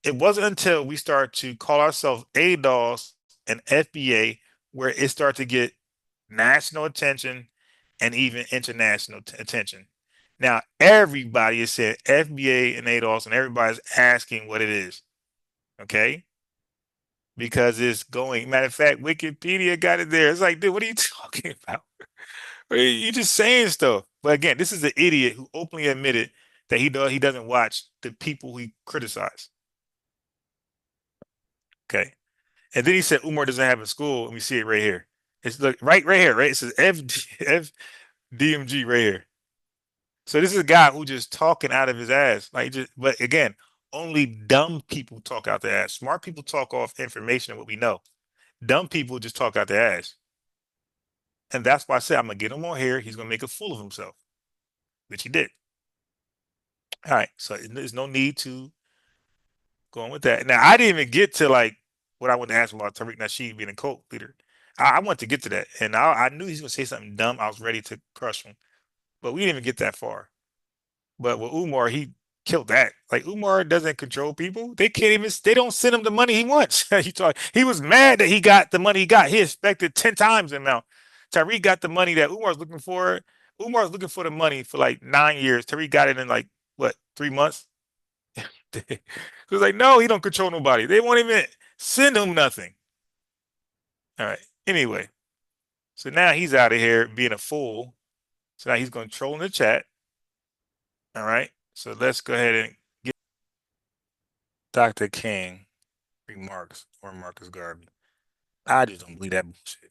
It wasn't until we started to call ourselves ADOS and FBA where it started to get national attention and even international attention. Now everybody is saying FBA and ADOS, and everybody's asking what it is. Okay, because it's going. Matter of fact, Wikipedia got it there. It's like, dude, what are you talking about? You just saying stuff. But again, this is an idiot who openly admitted that he doesn't watch the people he criticized. Okay. And then he said Umar doesn't have a school, and we see it right here. It's look right here, right? It says FDMG right here. So this is a guy who just talking out of his ass. Like just but again, only dumb people talk out their ass. Smart people talk off information and what we know. Dumb people just talk out their ass. And that's why I said I'm gonna get him on here. He's gonna make a fool of himself, which he did. All right. So there's no need to go on with that. Now I didn't even get to like what I wanted to ask him about Tariq Nasheed being a cult leader. I want to get to that, and I knew he was gonna say something dumb. I was ready to crush him, but we didn't even get that far. But with Umar, he killed that. Like Umar doesn't control people. They can't even. They don't send him the money he wants. He was mad that he got the money he got. He expected 10 times the amount. Tariq got the money that Umar's looking for. Umar's looking for the money for like 9 years. Tariq got it in like what 3 months. He was like, no, he don't control nobody. They won't even send him nothing. All right. Anyway, so now he's out of here being a fool. So now he's going to troll in the chat. All right. So let's go ahead and get Dr. King remarks or Marcus Garvey. I just don't believe that bullshit.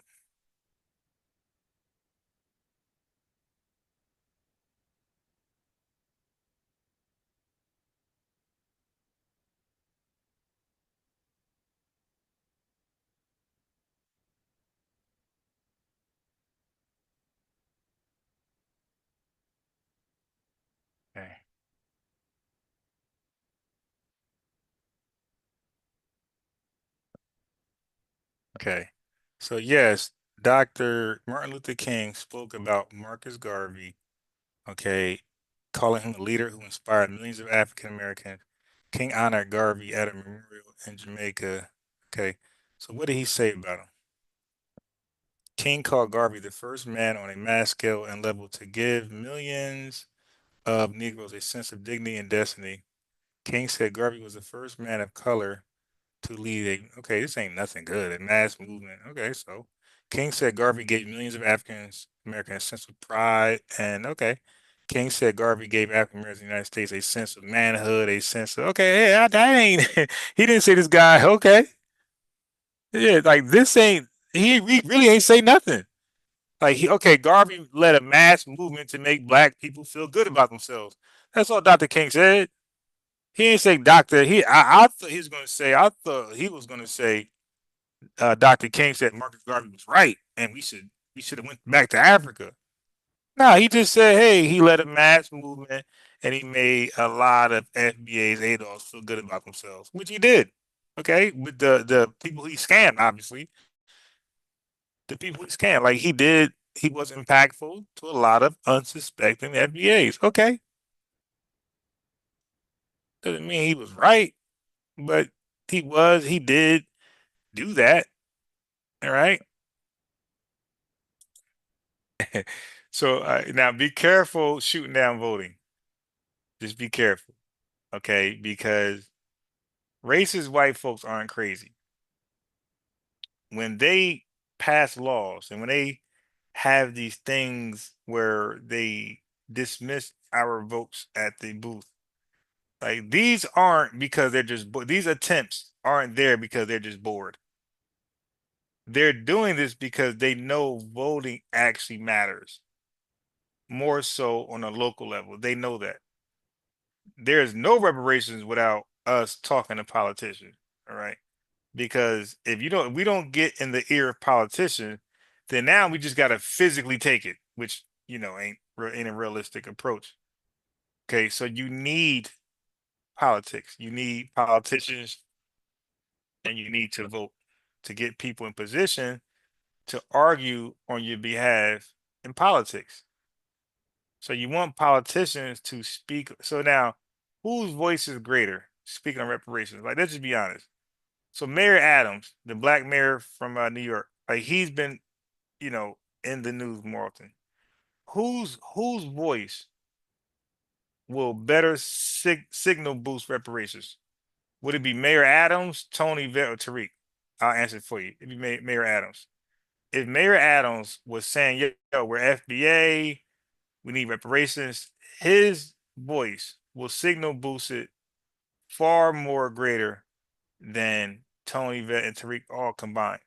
Okay. Okay. So yes, Dr. Martin Luther King spoke about Marcus Garvey, okay, calling him a leader who inspired millions of African Americans. King honored Garvey at a memorial in Jamaica. Okay. So what did he say about him? King called Garvey the first man on a mass scale and level to give millions of Negroes a sense of dignity and destiny. King said Garvey was the first man of color to lead a, okay, this ain't nothing good, a mass movement. Okay, so King said Garvey gave millions of Africans Americans a sense of pride, and okay. King said Garvey gave African Americans in the United States a sense of manhood, a sense of okay, yeah, that ain't. He didn't say this guy. Okay, yeah, like this ain't. He really ain't say nothing. Like okay, Garvey led a mass movement to make black people feel good about themselves. That's all Dr. King said. He didn't say Doctor. I thought he was going to say. I thought he was going to say. Dr. King said Marcus Garvey was right, and we should have went back to Africa. No, he just said, hey, he led a mass movement, and he made a lot of FBA's ADOS feel good about themselves, which he did. Okay, with the people he scammed, obviously, the people he scammed, like he did. He was impactful to a lot of unsuspecting FBAs. Okay, doesn't mean he was right, but he did do that. All right. So now be careful shooting down voting. Just be careful, okay? Because racist white folks aren't crazy. When they pass laws and when they have these things where they dismiss our votes at the booth, like these aren't because they're just these attempts aren't there because they're just bored. They're doing this because they know voting actually matters more so on a local level. They know that. There's no reparations without us talking to politicians. All right. Because if we don't get in the ear of politicians, then now we just gotta physically take it, which ain't a realistic approach. Okay, so you need politics, you need politicians, and you need to vote to get people in position to argue on your behalf in politics. So you want politicians to speak. So now, whose voice is greater? Speaking of reparations, like let's just be honest. So Mayor Adams, the black mayor from New York, like he's been, in the news more often. Whose voice will better signal boost reparations? Would it be Mayor Adams, Tony Vett, or Tariq? I'll answer it for you. It'd be Mayor Adams. If Mayor Adams was saying, yo, we're FBA, we need reparations, his voice will signal boost it far more greater than Tony Vett and Tariq all combined.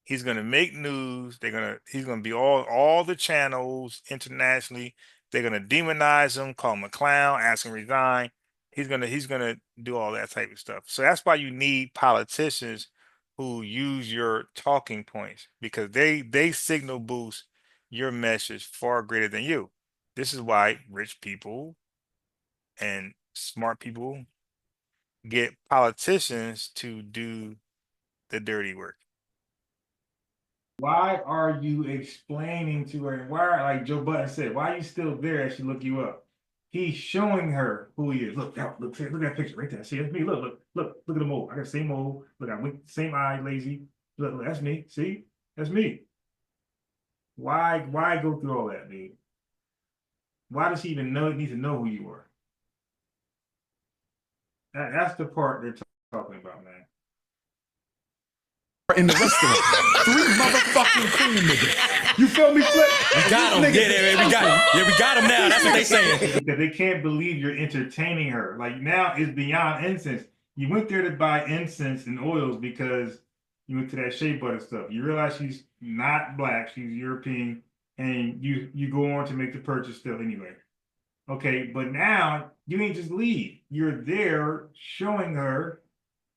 He's gonna make news. He's gonna be all the channels internationally. They're gonna demonize him, call him a clown, ask him to resign. He's gonna do all that type of stuff. So that's why you need politicians who use your talking points because they signal boost your message far greater than you. This is why rich people and smart people get politicians to do the dirty work. Why are you explaining to her? Why, like Joe Budden said, why are you still there as she look you up? He's showing her who he is. Look, look at that picture right there. See, that's me. Look at the mole. I got the same mole. Look, I went same eye, lazy. Look, that's me. See, that's me. Why go through all that, dude? Why does he even need to know who you are? That's the part they're talking about, man. In the restaurant. 3 motherfucking cream niggas. You feel me, Flip? We got him. Yeah, we got him. Yeah, we got him now. That's what they saying. Because they can't believe you're entertaining her. Like now it's beyond incense. You went there to buy incense and oils because you went to that shea butter stuff. You realize she's not black, she's European, and you go on to make the purchase still anyway. Okay, but now you ain't just leave. You're there showing her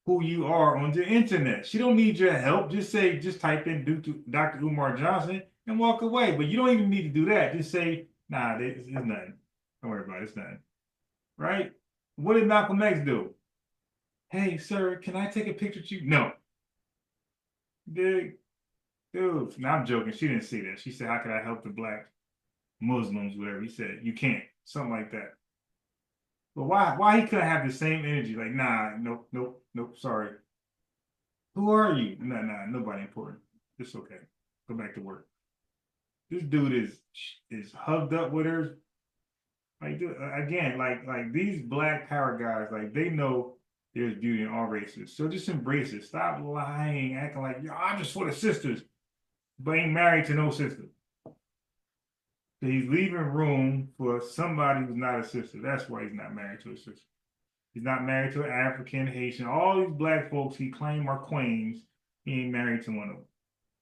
who you are on the internet. She don't need your help. Just type in Dr. Umar Johnson and walk away. But you don't even need to do that. Just say, nah, it's nothing. Don't worry about it. It's nothing. Right? What did Malcolm X do? Hey, sir, can I take a picture with you? No. Dude. No, I'm joking. She didn't say that. She said, how can I help the black Muslims, whatever. He said, you can't. Something like that. But why he couldn't have the same energy? Like, nah, nope, sorry. Who are you? Nah, nobody important. It's okay. Go back to work. This dude is hugged up with her. Like, dude, again, like these black power guys, like they know there's beauty in all races. So just embrace it. Stop lying, acting like, yo, I'm just for the sisters, but ain't married to no sister. So he's leaving room for somebody who's not a sister. That's why he's not married to a sister. He's not married to an African, Haitian. All these black folks he claim are queens. He ain't married to one of them.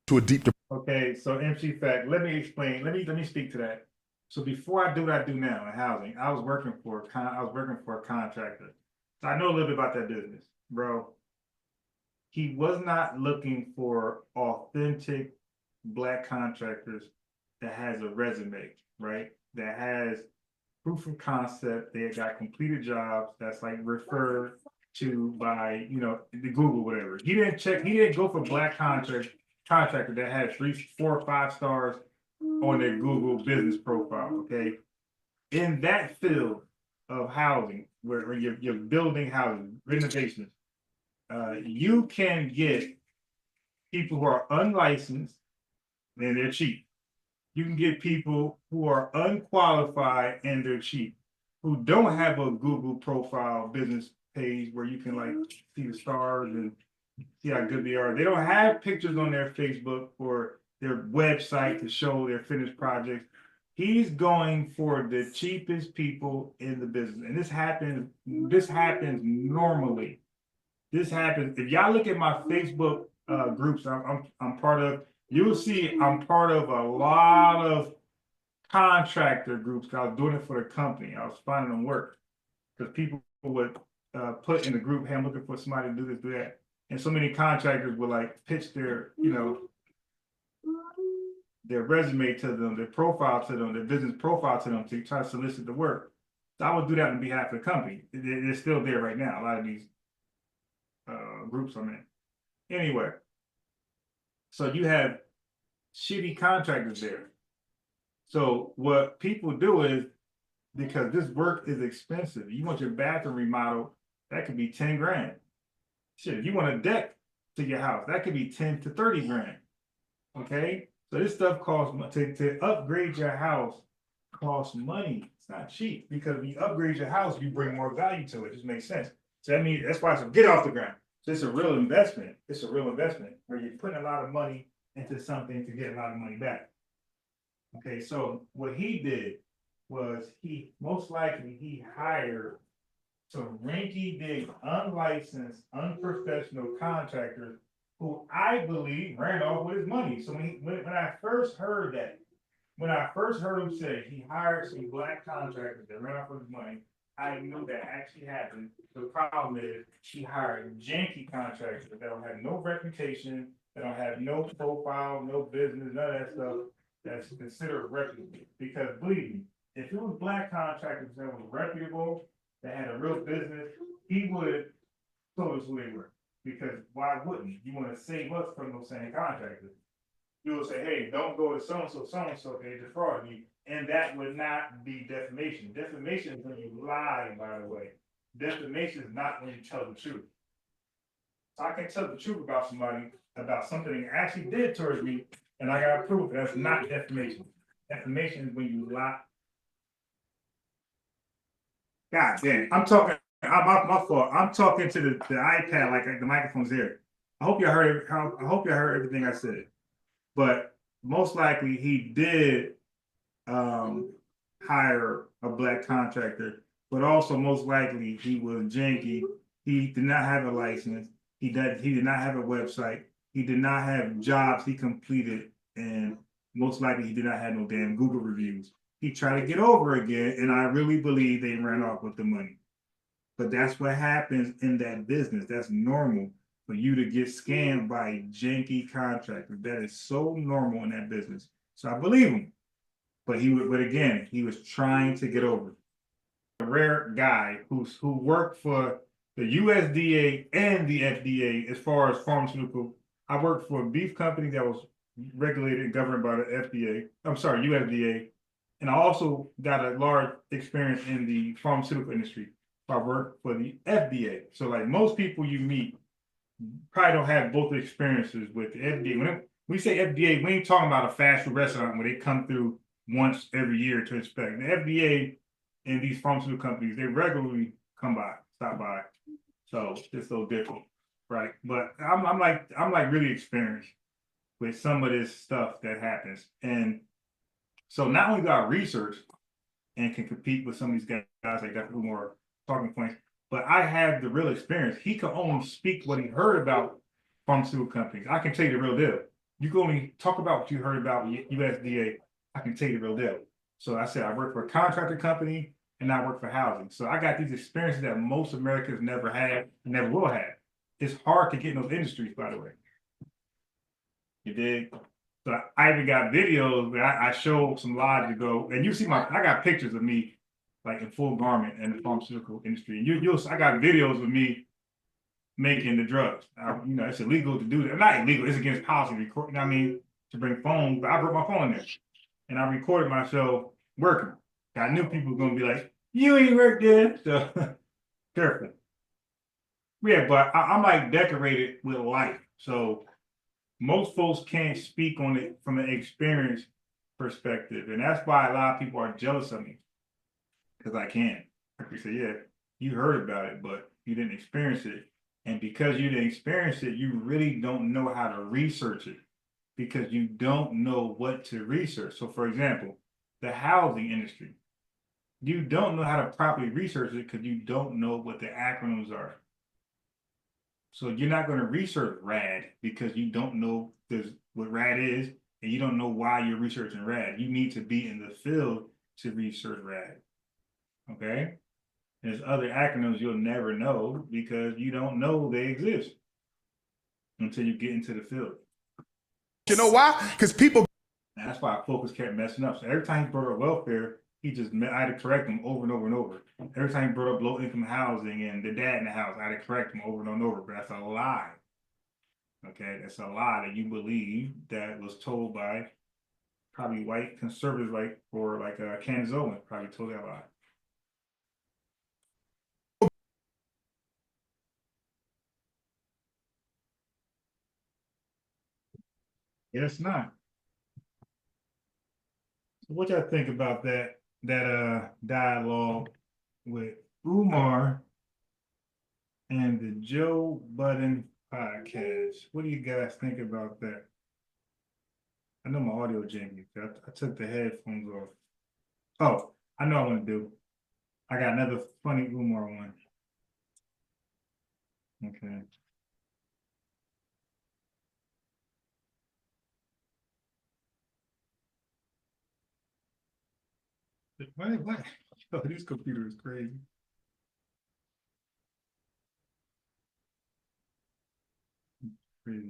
To a deep. Okay, so MC Fact, let me explain. Let me speak to that. So before I do what I do now in housing, I was working for a contractor. So I know a little bit about that business, bro. He was not looking for authentic black contractors that has a resume, right? That has proof of concept. They got completed jobs that's like referred to by, you know, the Google, whatever. He didn't go for black contractor that had 3, 4, 5 stars on their Google business profile. Okay. In that field of housing, where you're building housing, renovations, you can get people who are unlicensed and they're cheap. You can get people who are unqualified and they're cheap, who don't have a Google profile business page where you can like see the stars and see how good they are. They don't have pictures on their Facebook or their website to show their finished projects. He's going for the cheapest people in the business. And this happens normally. This happens. If y'all look at my Facebook groups I'm part of, you'll see I'm part of a lot of contractor groups. I was doing it for the company. I was finding them work because people would put in the group, hey, I'm looking for somebody to do this, do that. And so many contractors would like pitch their, you know, their resume to them, their profile to them, their business profile to them to try to solicit the work. So I would do that on behalf of the company. It's still there right now. A lot of these groups I'm in. Anyway, so you have shitty contractors there. So what people do is, because this work is expensive, you want your bathroom remodeled, that could be 10 grand. Shit, if you want a deck to your house, that could be 10 to 30 grand. Okay, so this stuff costs to upgrade your house costs money. It's not cheap, because when you upgrade your house, you bring more value to it. It just makes sense. So that means that's why it's a get off the ground. So it's a real investment. It's a real investment where you're putting a lot of money into something to get a lot of money back. Okay, so what he did was he hired some rinky-dink, unlicensed, unprofessional contractors who I believe ran off with his money. So when I first heard that, when I first heard him say he hired some black contractors that ran off with his money, I knew that actually happened. The problem is he hired janky contractors that don't have no reputation, that don't have no profile, no business, none of that stuff that's considered reputable. Because believe me, if it was black contractors that were reputable, that had a real business, he would have told us who they were. Because why wouldn't you? You want to save us from those same contractors. You will say, hey, don't go to so-and-so, they defrauded you. And that would not be defamation. Defamation is when you lie, by the way. Defamation is not when you tell the truth. So I can tell the truth about somebody, about something they actually did towards me, and I got proof. That's not defamation. Defamation is when you lie. God damn, I'm talking, my fault. I'm talking to the iPad like the microphone's there. I hope you heard everything I said. But most likely he did hire a black contractor, but also most likely he was janky. He did not have a license. He did not have a website. He did not have jobs he completed, and most likely he did not have no damn Google reviews. He tried to get over again, and I really believe they ran off with the money. But that's what happens in that business. That's normal for you to get scammed by janky contractors. That is so normal in that business. So I believe him. But again, he was trying to get over. A rare guy who worked for the USDA and the FDA as far as pharmaceutical. I worked for a beef company that was regulated and governed by the FDA. I'm sorry, USDA. And I also got a large experience in the pharmaceutical industry. I worked for the FDA. So like most people you meet probably don't have both experiences with the FDA. When we say FDA, we ain't talking about a fast food restaurant where they come through once every year to inspect. The FDA and these pharmaceutical companies, they regularly stop by. So it's a little different, right? But I'm like really experienced with some of this stuff that happens. And so not only do I research and can compete with some of these guys like got more talking points, but I have the real experience. He can only speak what he heard about pharmaceutical companies. I can tell you the real deal. You can only talk about what you heard about USDA. I can tell you the real deal. So I said I work for a contractor company and I work for housing. So I got these experiences that most Americans never had and never will have. It's hard to get in those industries, by the way. You dig? So I even got videos where I show some lives ago, and you see I got pictures of me like in full garment in the pharmaceutical industry. I got videos of me making the drugs. It's illegal to do that. Not illegal, it's against policy. You know what I mean? To bring phones, but I brought my phone in there. And I recorded myself working. I knew people were gonna be like, you ain't worked there. So careful. Yeah, but I'm like decorated with life. So most folks can't speak on it from an experience perspective. And that's why a lot of people are jealous of me. Because I can. Like we say, yeah, you heard about it, but you didn't experience it. And because you didn't experience it, you really don't know how to research it because you don't know what to research. So for example, the housing industry, you don't know how to properly research it because you don't know what the acronyms are. So you're not going to research RAD because you don't know what RAD is and you don't know why you're researching RAD. You need to be in the field to research RAD. Okay? There's other acronyms you'll never know because you don't know they exist until you get into the field. You know why? Because people. And that's why Focus kept messing up. So every time he brought up welfare, I had to correct him over and over and over. Every time he brought up low income housing and the dad in the house, I had to correct him over and over. But that's a lie. Okay, that's a lie that you believe that was told by probably white conservatives, like Candace Owens probably told that lie. Yeah, it's not. So what y'all think about that dialogue with Umar and the Joe Budden podcast? What do you guys think about that? I know my audio jammed. I took the headphones off. Oh, I know what I want to do. I got another funny Umar one. Okay. What? Oh, this computer is crazy. Crazy.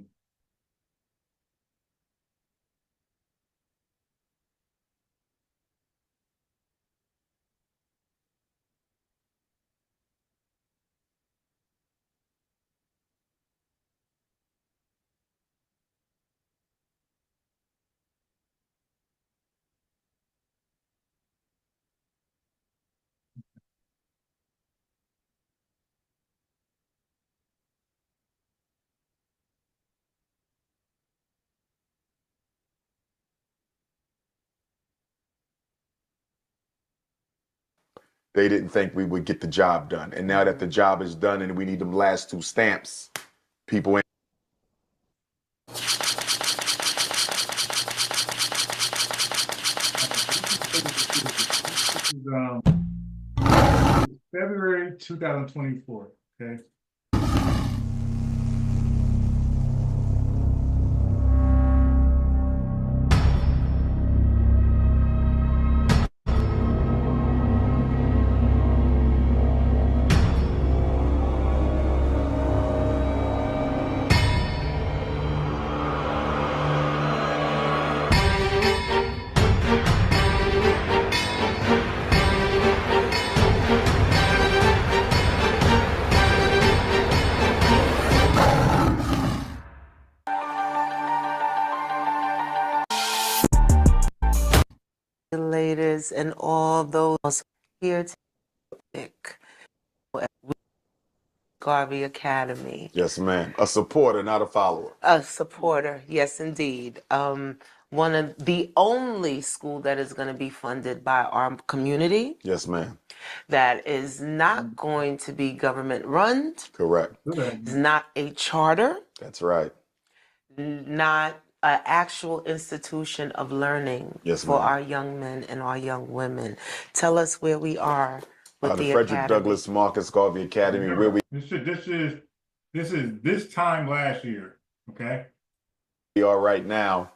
They didn't think we would get the job done. And now that the job is done and we need them last 2 stamps, people ain't. February 2024. Okay. Legislators and all those here to Garvey Academy. Yes, ma'am. A supporter, not a follower. A supporter, yes, indeed. One of the only school that is going to be funded by our community. Yes, ma'am. that is not going to be government run, Correct. is not a charter, That's right. not an actual institution of learning Yes, for ma'am. our young men and our young women. Tell us where we are with The the Frederick academy. Douglass Marcus Garvey Academy, where we This is this time last year. Okay. are right now.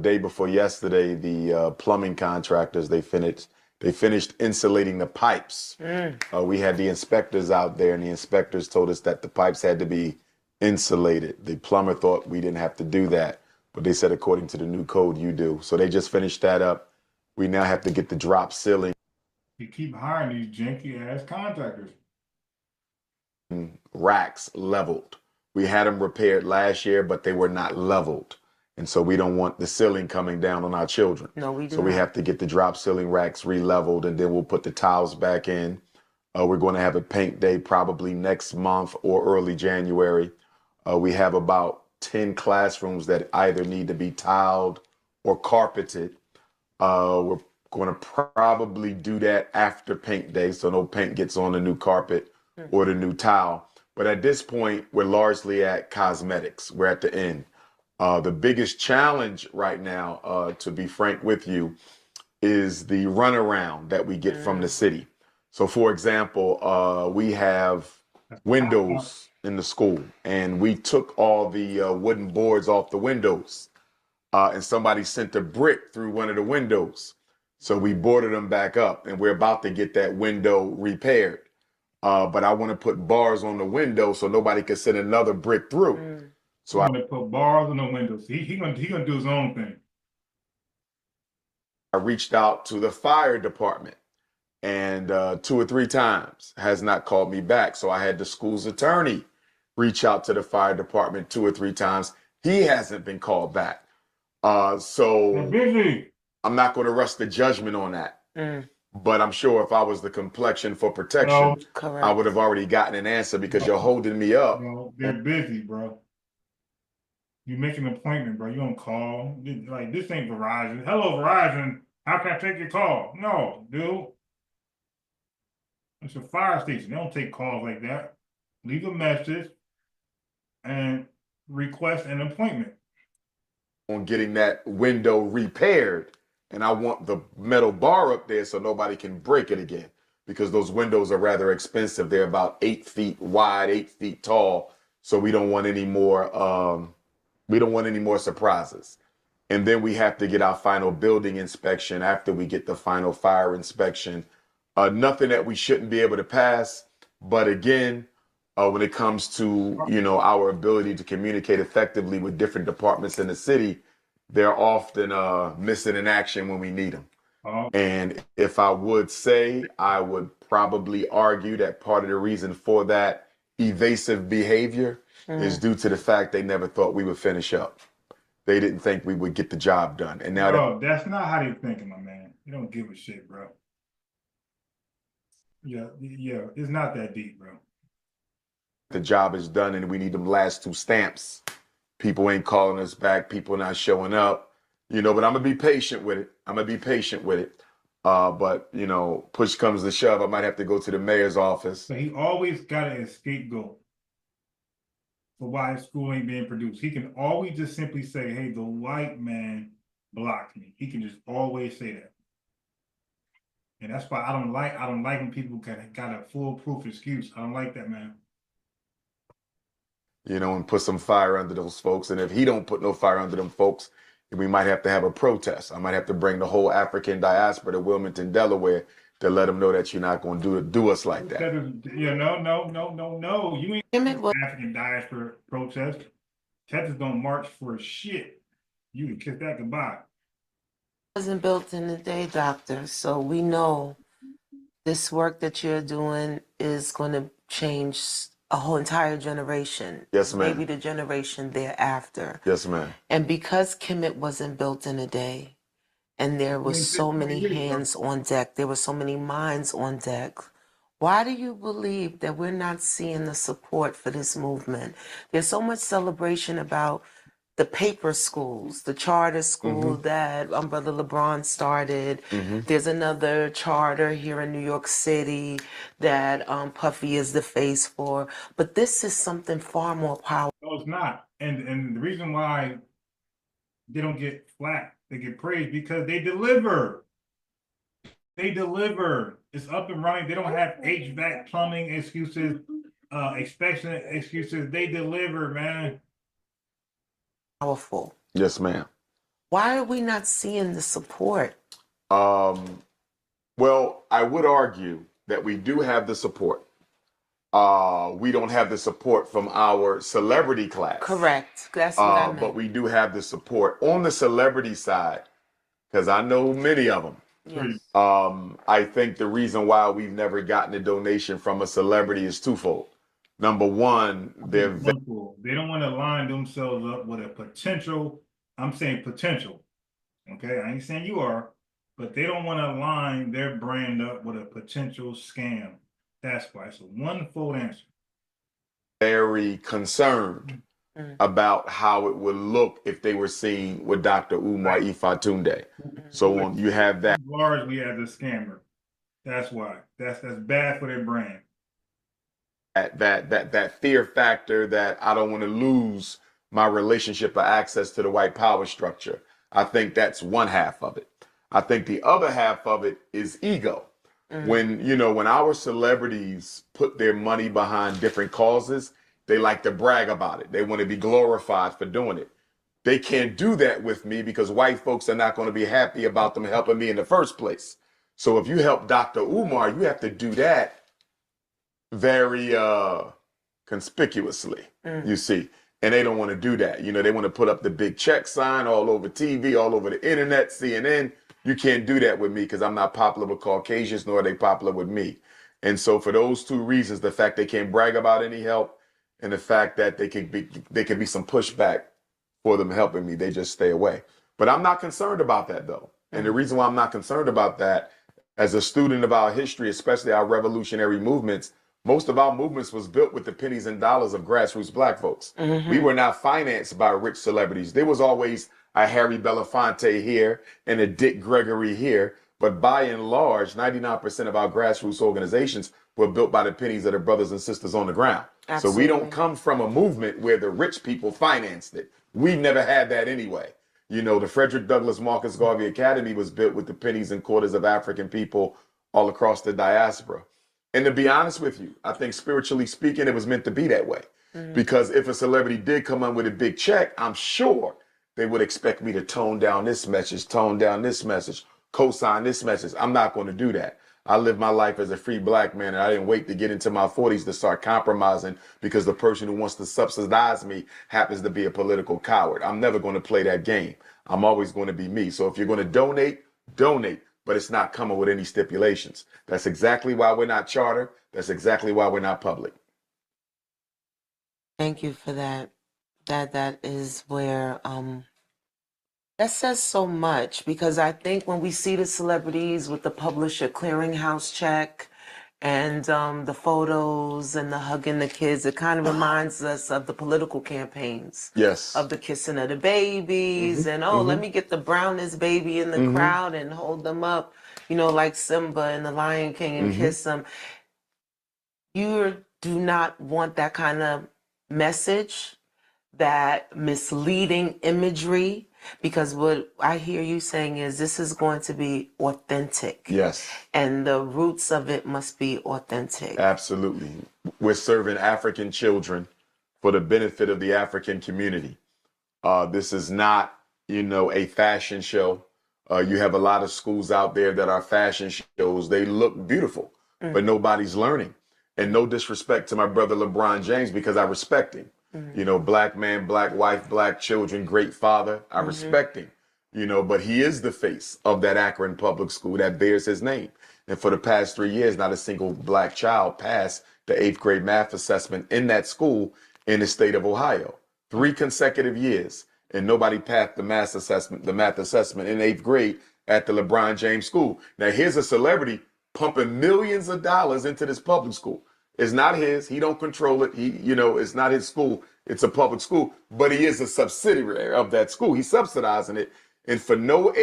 Day before yesterday, the plumbing contractors they finished insulating the pipes. We had the inspectors out there, and the inspectors told us that the pipes had to be insulated. The plumber thought we didn't have to do that, but they said according to the new code, you do. So they just finished that up. We now have to get the drop ceiling You keep hiring these janky ass contractors. racks leveled. We had them repaired last year, but they were not leveled. And so we don't want the ceiling coming down on our children. No, we do So we not. have to get the drop ceiling racks re-leveled, and then we'll put the tiles back in. We're going to have a paint day probably next month or early January. We have about 10 classrooms that either need to be tiled or carpeted. We're going to probably do that after paint day, so no paint gets on the new carpet or the new tile. But at this point, we're largely at cosmetics. We're at the end. The biggest challenge right now, to be frank with you, is the runaround that we get from the city. So, for example, we have windows in the school, and we took all the wooden boards off the windows, and somebody sent a brick through one of the windows. So we boarded them back up, and we're about to get that window repaired. But I want to put bars on the window so nobody can send another brick through. So I'm gonna put bars on the windows. He gonna do his own thing. I reached out to the fire department, and 2 or 3 times has not called me back. So I had the school's attorney reach out to the fire department 2 or 3 times. He hasn't been called back. They're So busy. I'm not going to rush the judgment on that. But I'm sure if I was the complexion for protection, No, Correct. I would have already gotten an answer because you're holding me up. no, they're busy, bro. You make an appointment, bro. You don't call. Like, this ain't Verizon. Hello, Verizon. How can I take your call? No, dude. It's a fire station. They don't take calls like that. Leave a message and request an appointment. On getting that window repaired, and I want the metal bar up there so nobody can break it again, because those windows are rather expensive. They're about 8 feet wide, 8 feet tall. So we don't want any more surprises. And then we have to get our final building inspection after we get the final fire inspection. Nothing that we shouldn't be able to pass, but again, when it comes to our ability to communicate effectively with different departments in the city, they're often missing in action when we need them. And if I would say, I would probably argue that part of the reason for that evasive behavior is due to the fact they never thought we would finish up. They didn't think we would get the job done. And now Bro, that's not how they're thinking, my man. You don't give a shit, bro. Yeah, it's not that deep, bro. the job is done and we need them last 2 stamps, people ain't calling us back, people not showing up, but I'm gonna be patient with it. But push comes to shove, I might have to go to the mayor's office. So he always got a scapegoat for why his school ain't being produced. He can always just simply say, hey, the white man blocked me. He can just always say that. And that's why I don't like when people got a foolproof excuse. I don't like that, man. And put some fire under those folks. And if he don't put no fire under them folks, then we might have to have a protest. I might have to bring the whole African diaspora to Wilmington, Delaware, to let them know that you're not going to do us like that. No. You ain't Emmett was African diaspora protest. Texas don't march for shit. You can kiss that goodbye. wasn't built in a day, doctor. So we know this work that you're doing is going to change a whole entire generation. Yes, ma'am. Maybe the generation thereafter. Yes, ma'am. And because Kemet wasn't built in a day, and there were so many hands on deck, there were so many minds on deck, why do you believe that we're not seeing the support for this movement? There's so much celebration about the paper schools, the charter school that Brother LeBron started. There's another charter here in New York City that Puffy is the face for. But this is something far more powerful. No, it's not. And the reason why they don't get flack, they get praised because they deliver. They deliver. It's up and running. They don't have HVAC plumbing excuses, inspection excuses. They deliver, man. Powerful. Yes, ma'am. Why are we not seeing the support? Well, I would argue that we do have the support. We don't have the support from our celebrity class. Correct. That's what I meant. But we do have the support on the celebrity side, because I know many of them. Yes. I think the reason why we've never gotten a donation from a celebrity is twofold. Number one, They don't want to line themselves up with a potential. I'm saying potential. Okay, I ain't saying you are, but they don't want to line their brand up with a potential scam. That's why. It's a one-fold answer. very concerned about how it would look if they were seen with Dr. Umar Ifatunde. So you have that. Largely as a scammer. That's why. That's bad for their brand. That fear factor that I don't want to lose my relationship or access to the white power structure. I think that's one half of it. I think the other half of it is ego. When our celebrities put their money behind different causes, they like to brag about it. They want to be glorified for doing it. They can't do that with me because white folks are not going to be happy about them helping me in the first place. So if you help Dr. Umar, you have to do that very conspicuously, you see. And they don't want to do that. They want to put up the big check sign all over TV, all over the internet, CNN. You can't do that with me because I'm not popular with Caucasians, nor are they popular with me. And so for those two reasons, the fact they can't brag about any help and the fact that they can be some pushback for them helping me, they just stay away. But I'm not concerned about that, though. And the reason why I'm not concerned about that, as a student of our history, especially our revolutionary movements, most of our movements was built with the pennies and dollars of grassroots black folks. We were not financed by rich celebrities. There was always a Harry Belafonte here and a Dick Gregory here. But by and large, 99% of our grassroots organizations were built by the pennies of the brothers and sisters on the ground. Absolutely. So we don't come from a movement where the rich people financed it. We've never had that anyway. The Frederick Douglass Marcus Garvey Academy was built with the pennies and quarters of African people all across the diaspora. And to be honest with you, I think spiritually speaking, it was meant to be that way. Because if a celebrity did come on with a big check, I'm sure they would expect me to tone down this message, co-sign this message. I'm not going to do that. I live my life as a free black man, and I didn't wait to get into my 40s to start compromising because the person who wants to subsidize me happens to be a political coward. I'm never going to play that game. I'm always going to be me. So if you're going to donate, but it's not coming with any stipulations. That's exactly why we're not charter. That's exactly why we're not public. Thank you for that. That is where that says so much, because I think when we see the celebrities with the publisher clearinghouse check and the photos and the hugging the kids, it kind of reminds us of the political campaigns. Yes. Of the kissing of the babies and let me get the brownest baby in the crowd and hold them up, like Simba and the Lion King and kiss them. You do not want that kind of message, that misleading imagery, because what I hear you saying is this is going to be authentic. Yes. And the roots of it must be authentic. Absolutely. We're serving African children for the benefit of the African community. This is not, a fashion show. You have a lot of schools out there that are fashion shows. They look beautiful, but nobody's learning. And no disrespect to my brother LeBron James, because I respect him. Black man, black wife, black children, great father. I respect him, but he is the face of that Akron public school that bears his name. And for the past 3 years, not a single black child passed the 8th grade math assessment in that school in the state of Ohio. 3 consecutive years. And nobody passed the math assessment in 8th grade at the LeBron James school. Now here's a celebrity pumping millions of dollars into this public school. It's not his. He don't control it. It's not his school. It's a public school, but he is a subsidiary of that school. He's subsidizing it, and for no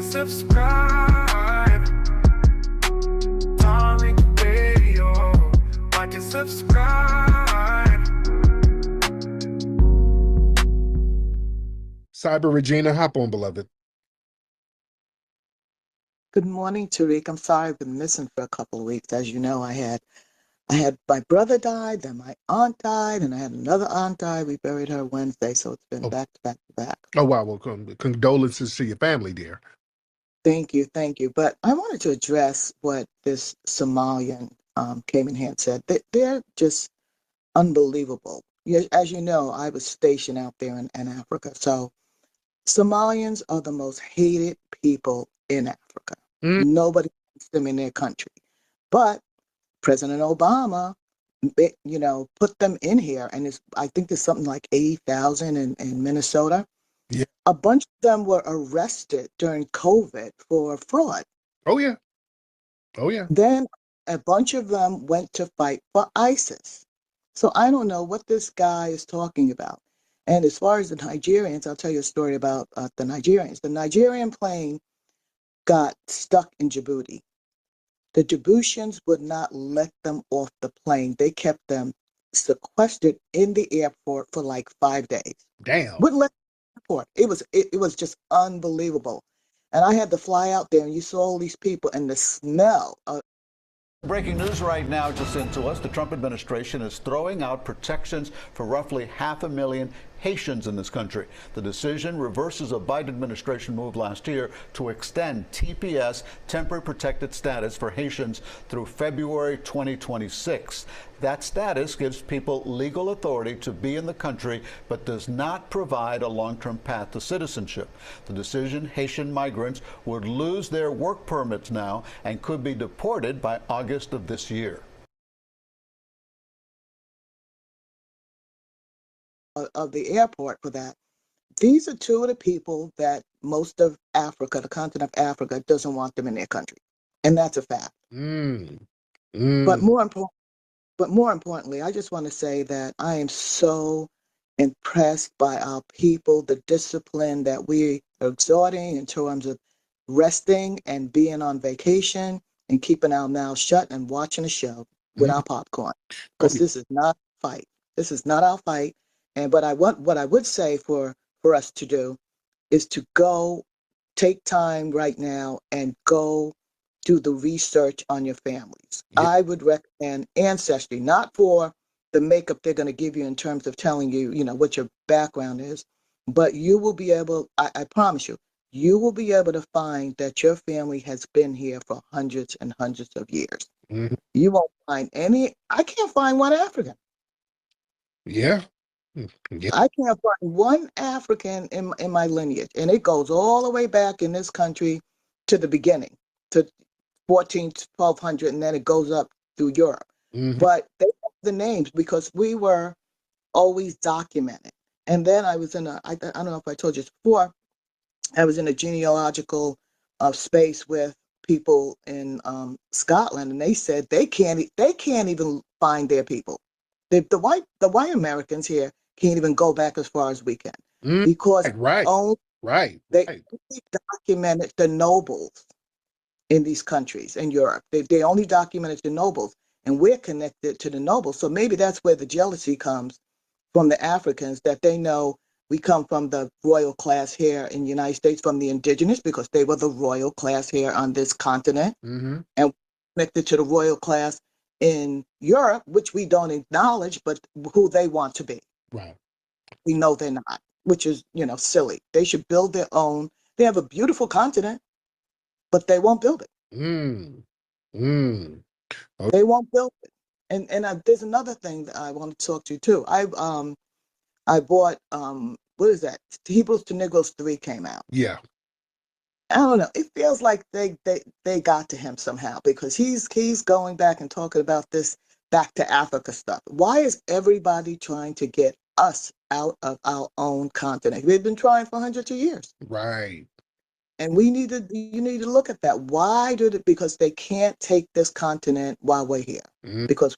Subscribe, darling radio, like and subscribe. Cyber Regina, hop on, beloved. Good morning, Tariq. I'm sorry I've been missing for a couple of weeks. As you know, I had my brother died, then my aunt died, and I had another aunt die. We buried her Wednesday, so it's been back to back to back. Oh, wow. Well, condolences to your family, dear. Thank you. But I wanted to address what this Somalian came in here and said. They're just unbelievable. As you know, I was stationed out there in Africa. So Somalians are the most hated people in Africa. Nobody wants them in their country. But President Obama, put them in here. And I think there's something like 80,000 in Minnesota. Yeah. A bunch of them were arrested during COVID for fraud. Oh, yeah. Then a bunch of them went to fight for ISIS. So I don't know what this guy is talking about. And as far as the Nigerians, I'll tell you a story about the Nigerians. The Nigerian plane got stuck in Djibouti. The Djiboutians would not let them off the plane. They kept them sequestered in the airport for like 5 days. Damn. Wouldn't let them airport. It was just unbelievable. And I had to fly out there, and you saw all these people and the smell of. Breaking news right now just into us. The Trump administration is throwing out protections for roughly 500,000 Haitians in this country. The decision reverses a Biden administration move last year to extend TPS, temporary protected status, for Haitians through February 2026. That status gives people legal authority to be in the country, but does not provide a long-term path to citizenship. The decision, Haitian migrants would lose their work permits now and could be deported by August of this year. Of the airport for that. These are two of the people that most of Africa, the continent of Africa, doesn't want them in their country. And that's a fact. But more importantly, I just want to say that I am so impressed by our people, the discipline that we are exhorting in terms of resting and being on vacation and keeping our mouths shut and watching a show with our popcorn. Because this is not a fight. This is not our fight. And what I would say for us to do is to go take time right now and go do the research on your families. Yep. I would recommend Ancestry, not for the makeup they're going to give you in terms of telling you, what your background is, but you will be able, I promise you will be able to find that your family has been here for hundreds and hundreds of years. Mm-hmm. You won't find I can't find one African. Yeah. I can't find one African in my lineage, and it goes all the way back in this country to the beginning, to 1200, and then it goes up through Europe. Mm-hmm. But they have the names because we were always documented. And then I was I don't know if I told you this before, I was in a genealogical space with people in Scotland, and they said they can't even find their people. The white Americans here can't even go back as far as we can because they documented the nobles in these countries in Europe. They only documented the nobles, and we're connected to the nobles. So maybe that's where the jealousy comes from the Africans, that they know we come from the royal class here in the United States, from the indigenous, because they were the royal class here on this continent, and connected to the royal class in Europe, which we don't acknowledge, but who they want to be. Right. We know they're not, which is, silly. They should build their own. They have a beautiful continent, but they won't build it. Okay. They won't build it. There's another thing that I want to talk to you too. I bought what is that? Hebrews to Negroes 3 came out. Yeah. I don't know. It feels like they got to him somehow, because he's going back and talking about this back to Africa stuff. Why is everybody trying to get us out of our own continent? We've been trying for hundreds of years. Right. And you need to look at that. Why did it? Because they can't take this continent while we're here. Mhm. Because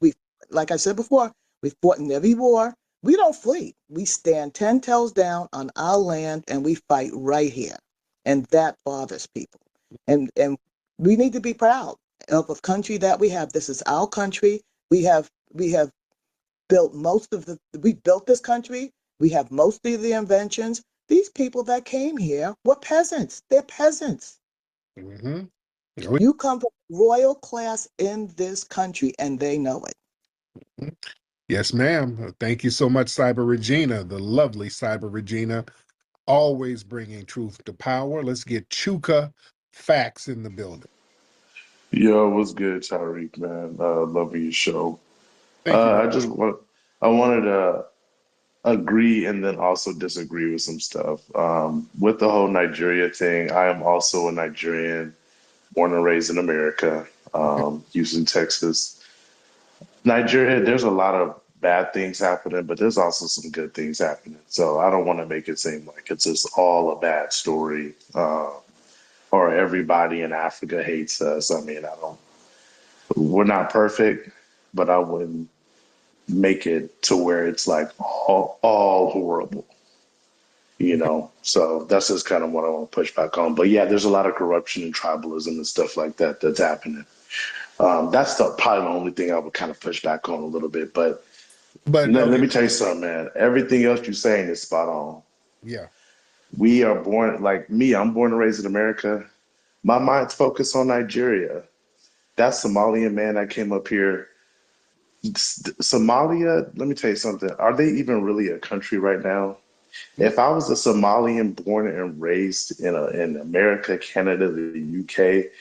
like I said before, we fought in every war. We don't flee. We stand 10 toes down on our land and we fight right here. And that bothers people. And we need to be proud of a country that we have. This is our country. We have built we built this country. We have most of the inventions. These people that came here were peasants. They're peasants. Mm-hmm. You come from royal class in this country, and they know it. Yes, ma'am. Thank you so much, Cyber Regina, the lovely Cyber Regina, always bringing truth to power. Let's get Chuka Facts in the building. Yo, what's good, Tyreek, man? Loving your show. Thank you. I wanted to agree and then also disagree with some stuff. With the whole Nigeria thing, I am also a Nigerian, born and raised in America, Houston, Texas. Nigeria, there's a lot of bad things happening, but there's also some good things happening. So I don't want to make it seem like it's just all a bad story, or everybody in Africa hates us. I mean, we're not perfect, but I wouldn't make it to where it's like all horrible, So that's just kind of what I want to push back on. But yeah, there's a lot of corruption and tribalism and stuff like that that's happening. That's probably the only thing I would kind of push back on a little bit. But let me tell you something, man. Everything else you're saying is spot on. Yeah. We are born, like me, I'm born and raised in America. My mind's focused on Nigeria. That Somalian man that came up here, Somalia, let me tell you something. Are they even really a country right now? If I was a Somalian born and raised in America, Canada, the UK,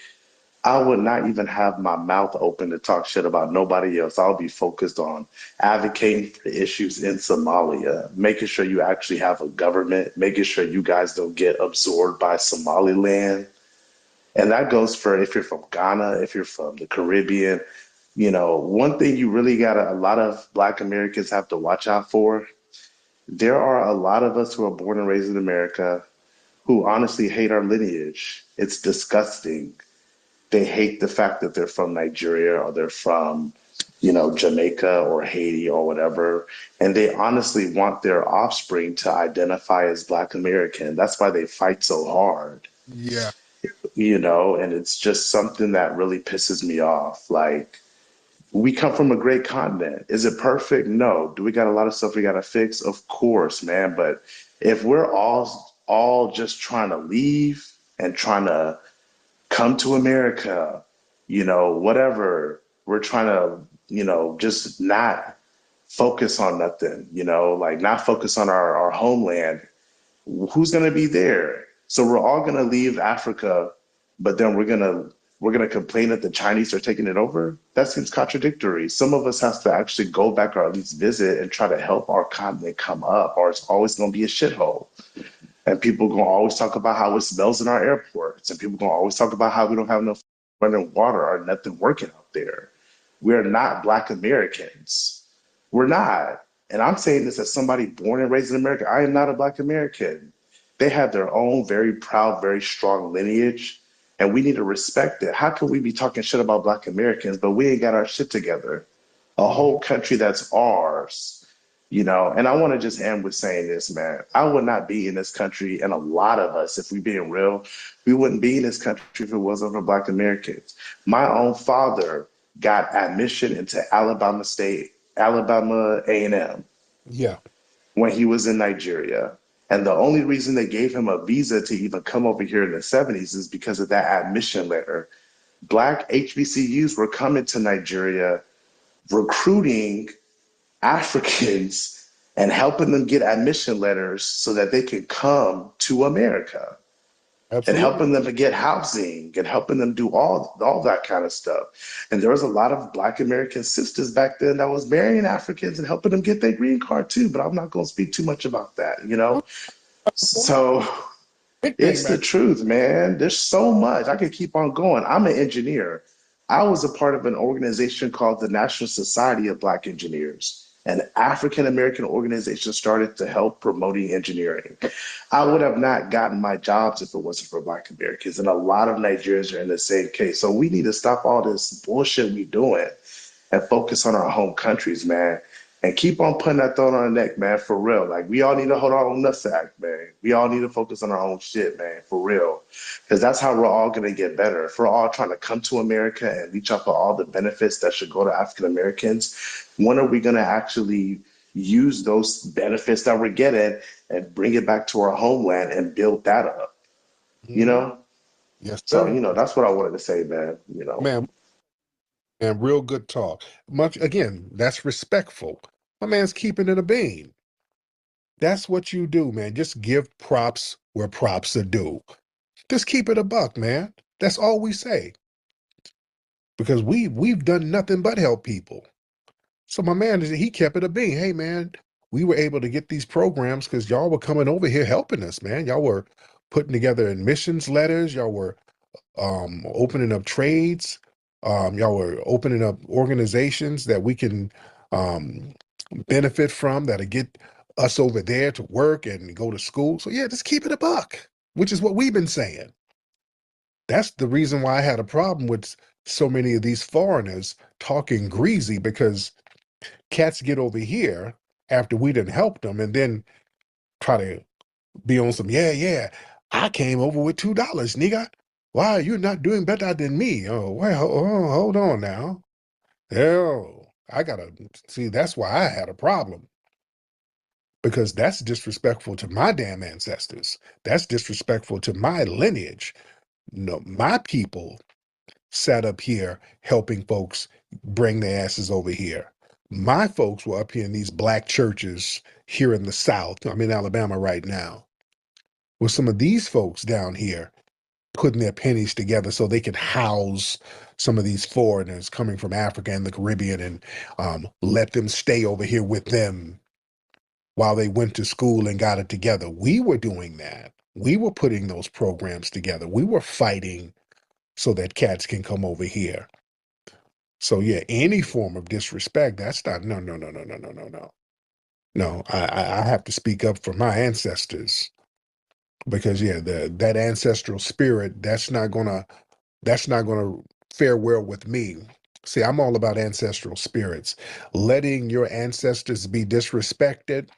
I would not even have my mouth open to talk shit about nobody else. I'll be focused on advocating for the issues in Somalia, making sure you actually have a government, making sure you guys don't get absorbed by Somaliland. And that goes for if you're from Ghana, if you're from the Caribbean. One thing you really a lot of Black Americans have to watch out for. There are a lot of us who are born and raised in America who honestly hate our lineage. It's disgusting. They hate the fact that they're from Nigeria or they're from, Jamaica or Haiti or whatever. And they honestly want their offspring to identify as Black American. That's why they fight so hard. Yeah. And it's just something that really pisses me off. Like, we come from a great continent. Is it perfect? No. Do we got a lot of stuff we got to fix? Of course, man. But if we're all just trying to leave and trying to come to America, whatever, we're trying to, just not focus on nothing, like not focus on our homeland. Who's going to be there? So we're all going to leave Africa, but then we're going to complain that the Chinese are taking it over? That seems contradictory. Some of us have to actually go back or at least visit and try to help our continent come up, or it's always going to be a shithole. And people going to always talk about how it smells in our airports. And people going to always talk about how we don't have enough running water or nothing working out there. We're not Black Americans. We're not. And I'm saying this as somebody born and raised in America. I am not a Black American. They have their own very proud, very strong lineage. And we need to respect it. How can we be talking shit about Black Americans, but we ain't got our shit together? A whole country that's ours, And I want to just end with saying this, man. I would not be in this country, and a lot of us, if we're being real, we wouldn't be in this country if it wasn't for Black Americans. My own father got admission into Alabama A&M. Yeah. When he was in Nigeria. And the only reason they gave him a visa to even come over here in the 70s is because of that admission letter. Black HBCUs were coming to Nigeria, recruiting Africans and helping them get admission letters so that they could come to America. and Absolutely. helping them to get housing and helping them do all that kind of stuff. And there was a lot of Black American sisters back then that was marrying Africans and helping them get their green card too. But I'm not going to speak too much about that, you know. So Big thing it's the back. truth, man. There's so much. I could keep on going. I'm an engineer. I was a part of an organization called the National Society of Black Engineers, an African American organization started to help promoting engineering. I would have not gotten my jobs if it wasn't for Black Americans. And a lot of Nigerians are in the same case. So we need to stop all this bullshit we doing and focus on our home countries, man. And keep on putting that thought on our neck, man, for real. Like, we all need to hold our own nutsack, man. We all need to focus on our own shit, man, for real. Because that's how we're all going to get better. If we're all trying to come to America and reach out for all the benefits that should go to African Americans, when are we going to actually use those benefits that we're getting and bring it back to our homeland and build that up, you Mhm. know? Yes, So, sir. that's what I wanted to say, man, you know? Man, and real good talk. Much again, that's respectful. My man's keeping it a bean. That's what you do, man. Just give props where props are due. Just keep it a buck, man. That's all we say. Because we've done nothing but help people. So my man, he kept it a bean. Hey, man, we were able to get these programs because y'all were coming over here helping us, man. Y'all were putting together admissions letters. Y'all were opening up trades. Y'all were opening up organizations that we can um, benefit from that'll get us over there to work and go to school. So yeah, just keep it a buck, which is what we've been saying. That's the reason why I had a problem with so many of these foreigners talking greasy, because cats get over here after we done helped them and then try to be on some, yeah, I came over with $2, nigga. Why, you're not doing better than me? Oh, well, hold on now. Hell, I gotta see, that's why I had a problem. Because that's disrespectful to my damn ancestors. That's disrespectful to my lineage. No, my people sat up here helping folks bring their asses over here. My folks were up here in these black churches here in the South. I'm in Alabama right now. With some of these folks down here putting their pennies together so they could house some of these foreigners coming from Africa and the Caribbean and let them stay over here with them while they went to school and got it together. We were doing that. We were putting those programs together. We were fighting so that cats can come over here. So yeah, any form of disrespect, that's not, no. No, I have to speak up for my ancestors, because yeah, that ancestral spirit, that's not gonna fare well with me. See, I'm all about ancestral spirits. Letting your ancestors be disrespected,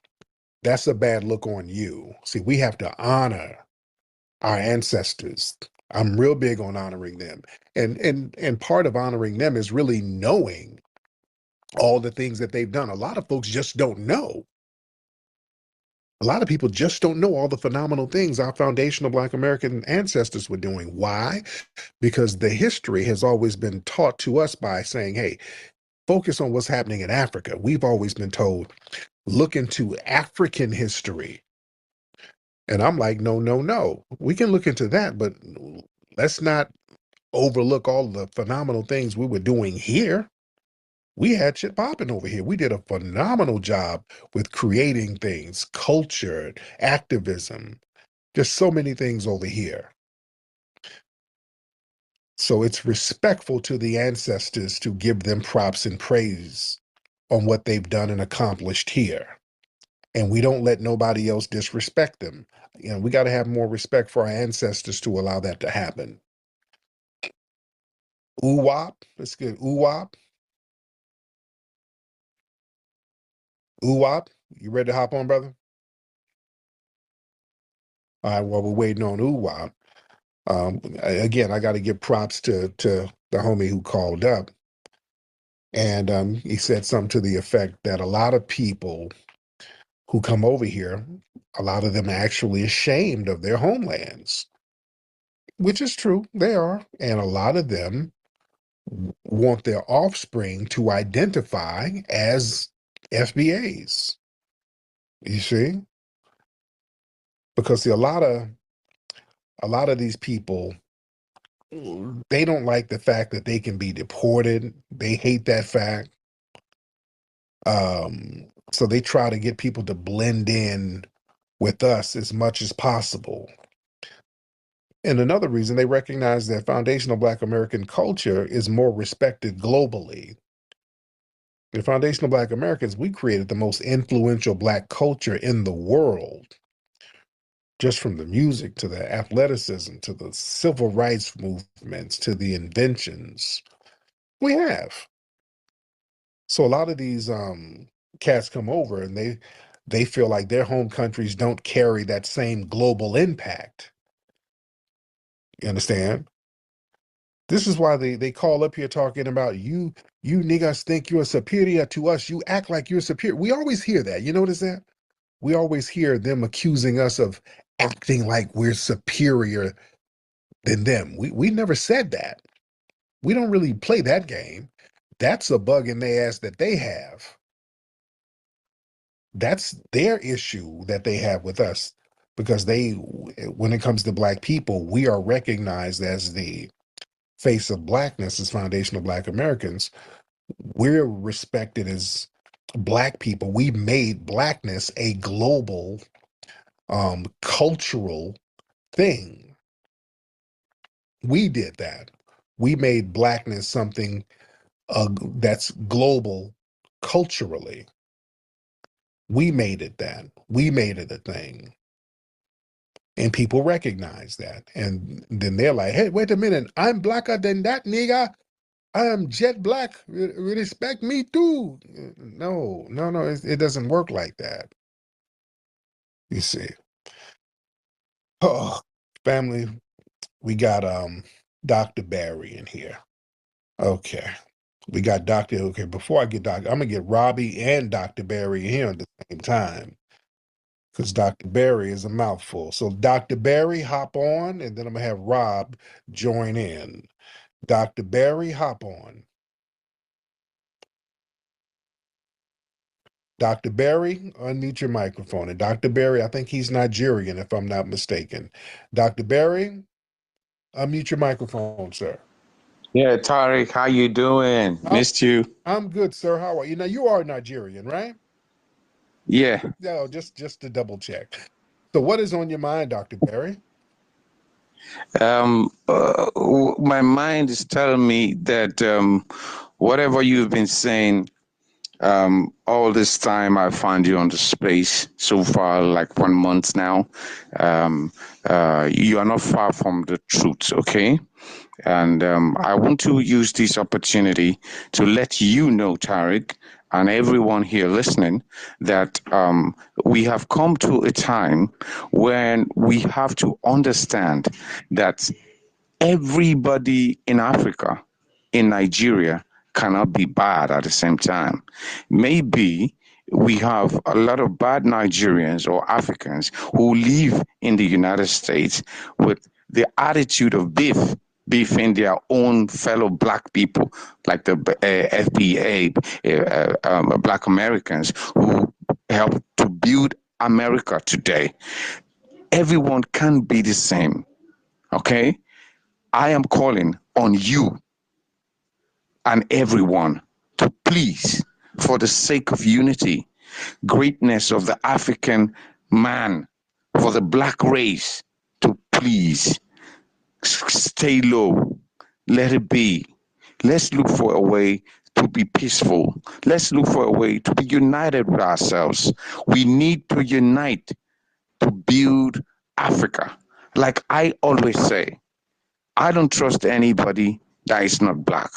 that's a bad look on you. See, we have to honor our ancestors. I'm real big on honoring them. And part of honoring them is really knowing all the things that they've done. A lot of folks just don't know. A lot of people just don't know all the phenomenal things our foundational Black American ancestors were doing. Why? Because the history has always been taught to us by saying, hey, focus on what's happening in Africa. We've always been told, look into African history. And I'm like, no. We can look into that, but let's not overlook all the phenomenal things we were doing here. We had shit popping over here. We did a phenomenal job with creating things, culture, activism, just so many things over here. So it's respectful to the ancestors to give them props and praise on what they've done and accomplished here. And we don't let nobody else disrespect them. You know, we got to have more respect for our ancestors to allow that to happen. Uwap, let's get Uwap. Uwap, you ready to hop on, brother? All right, well, we're waiting on Uwap. Again, I got to give props to the homie who called up. And he said something to the effect that a lot of people who come over here, a lot of them are actually ashamed of their homelands, which is true. They are. And a lot of them want their offspring to identify as FBAs. You see? Because see, a lot of these people, they don't like the fact that they can be deported. They hate that fact. So they try to get people to blend in with us as much as possible. And another reason, they recognize that foundational Black American culture is more respected globally. The foundational Black Americans, we created the most influential Black culture in the world, just from the music to the athleticism to the civil rights movements to the inventions. We have. So a lot of these cats come over and they feel like their home countries don't carry that same global impact. You understand? This is why they call up here talking about you niggas think you're superior to us. You act like you're superior. We always hear that. You notice that? We always hear them accusing us of acting like we're superior than them. We never said that. We don't really play that game. That's a bug in their ass that they have. That's their issue that they have with us, because when it comes to Black people, we are recognized as the face of Blackness as foundational Black Americans. We're respected as Black people. We made Blackness a global cultural thing. We did that. We made Blackness something that's global culturally. We made it that. We made it a thing. And people recognize that. And then they're like, hey, wait a minute, I'm blacker than that nigga. I'm jet black. Respect me too. No, it doesn't work like that. You see. Oh, family, we got Dr. Barry in here. Okay. We got okay, before I get Dr., I'm gonna get Robbie and Dr. Barry here at the same time, because Dr. Barry is a mouthful. So Dr. Barry, hop on, and then I'm gonna have Rob join in. Dr. Barry, hop on. Dr. Barry, unmute your microphone. And Dr. Barry, I think he's Nigerian, if I'm not mistaken. Dr. Barry, unmute your microphone, sir. Yeah, Tariq, how you doing? Missed you. I'm good, sir. How are you? Now, you are Nigerian, right? Yeah. No, just to double check. So what is on your mind, Dr. Barry? My mind is telling me that whatever you've been saying all this time, I found you on the space so far, like 1 month now. You are not far from the truth, okay? And I want to use this opportunity to let you know, Tariq, and everyone here listening, that we have come to a time when we have to understand that everybody in Africa, in Nigeria, cannot be bad at the same time. Maybe we have a lot of bad Nigerians or Africans who live in the United States with the attitude of beefing their own fellow Black people, like the FBA, Black Americans, who helped to build America today. Everyone can be the same, okay? I am calling on you and everyone to please, for the sake of unity, greatness of the African man, for the Black race, to please stay low, let it be. Let's look for a way to be peaceful. Let's look for a way to be united with ourselves. We need to unite to build Africa. Like I always say, I don't trust anybody that is not Black.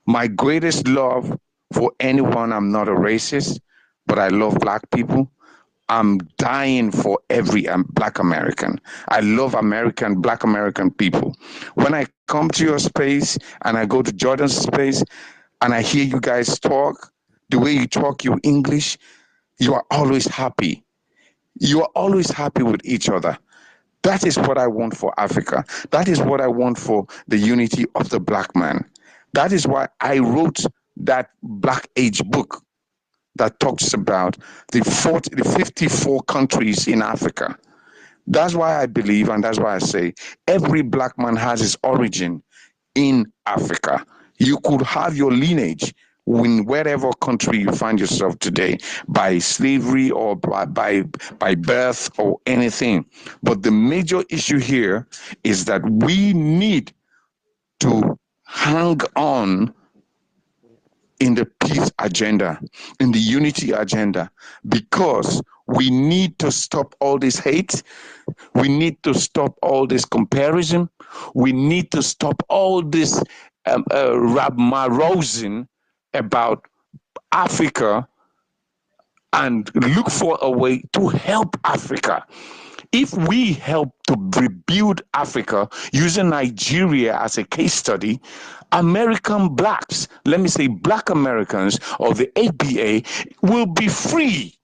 My greatest love for anyone, I'm not a racist, but I love Black people. I'm dying for every Black American. I love Black American people. When I come to your space and I go to Jordan's space and I hear you guys talk, the way you talk your English, you are always happy. You are always happy with each other. That is what I want for Africa. That is what I want for the unity of the Black man. That is why I wrote that Black Age book that talks about the 54 countries in Africa. That's why I believe, and that's why I say, every black man has his origin in Africa. You could have your lineage in wherever country you find yourself today, by slavery or by birth or anything. But the major issue here is that we need to hang on in the peace agenda, in the unity agenda, because we need to stop all this hate. We need to stop all this comparison. We need to stop all this rabmarosing about Africa and look for a way to help Africa. If we help to rebuild Africa using Nigeria as a case study, American blacks, let me say black Americans or the FBA, will be free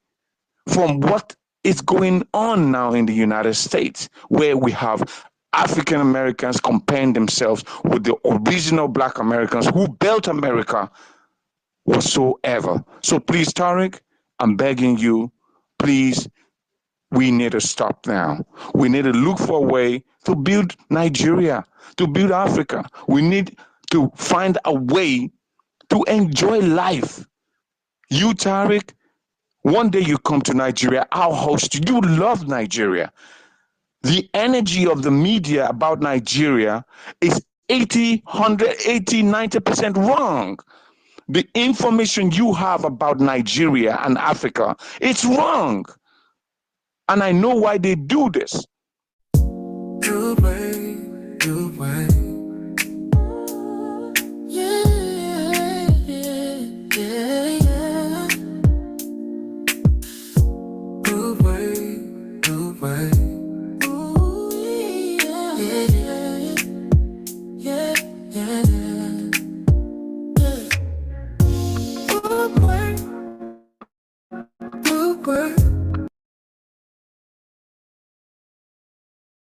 from what is going on now in the United States, where we have African Americans comparing themselves with the original black Americans who built America whatsoever. So please, Tariq, I'm begging you, please, we need to stop now. We need to look for a way to build Nigeria, to build Africa. We need to find a way to enjoy life. You, Tariq, one day you come to Nigeria, I'll host you. You love Nigeria. The energy of the media about Nigeria is 80, 100, 80, 90% wrong. The information you have about Nigeria and Africa, it's wrong. And I know why they do this. You, baby.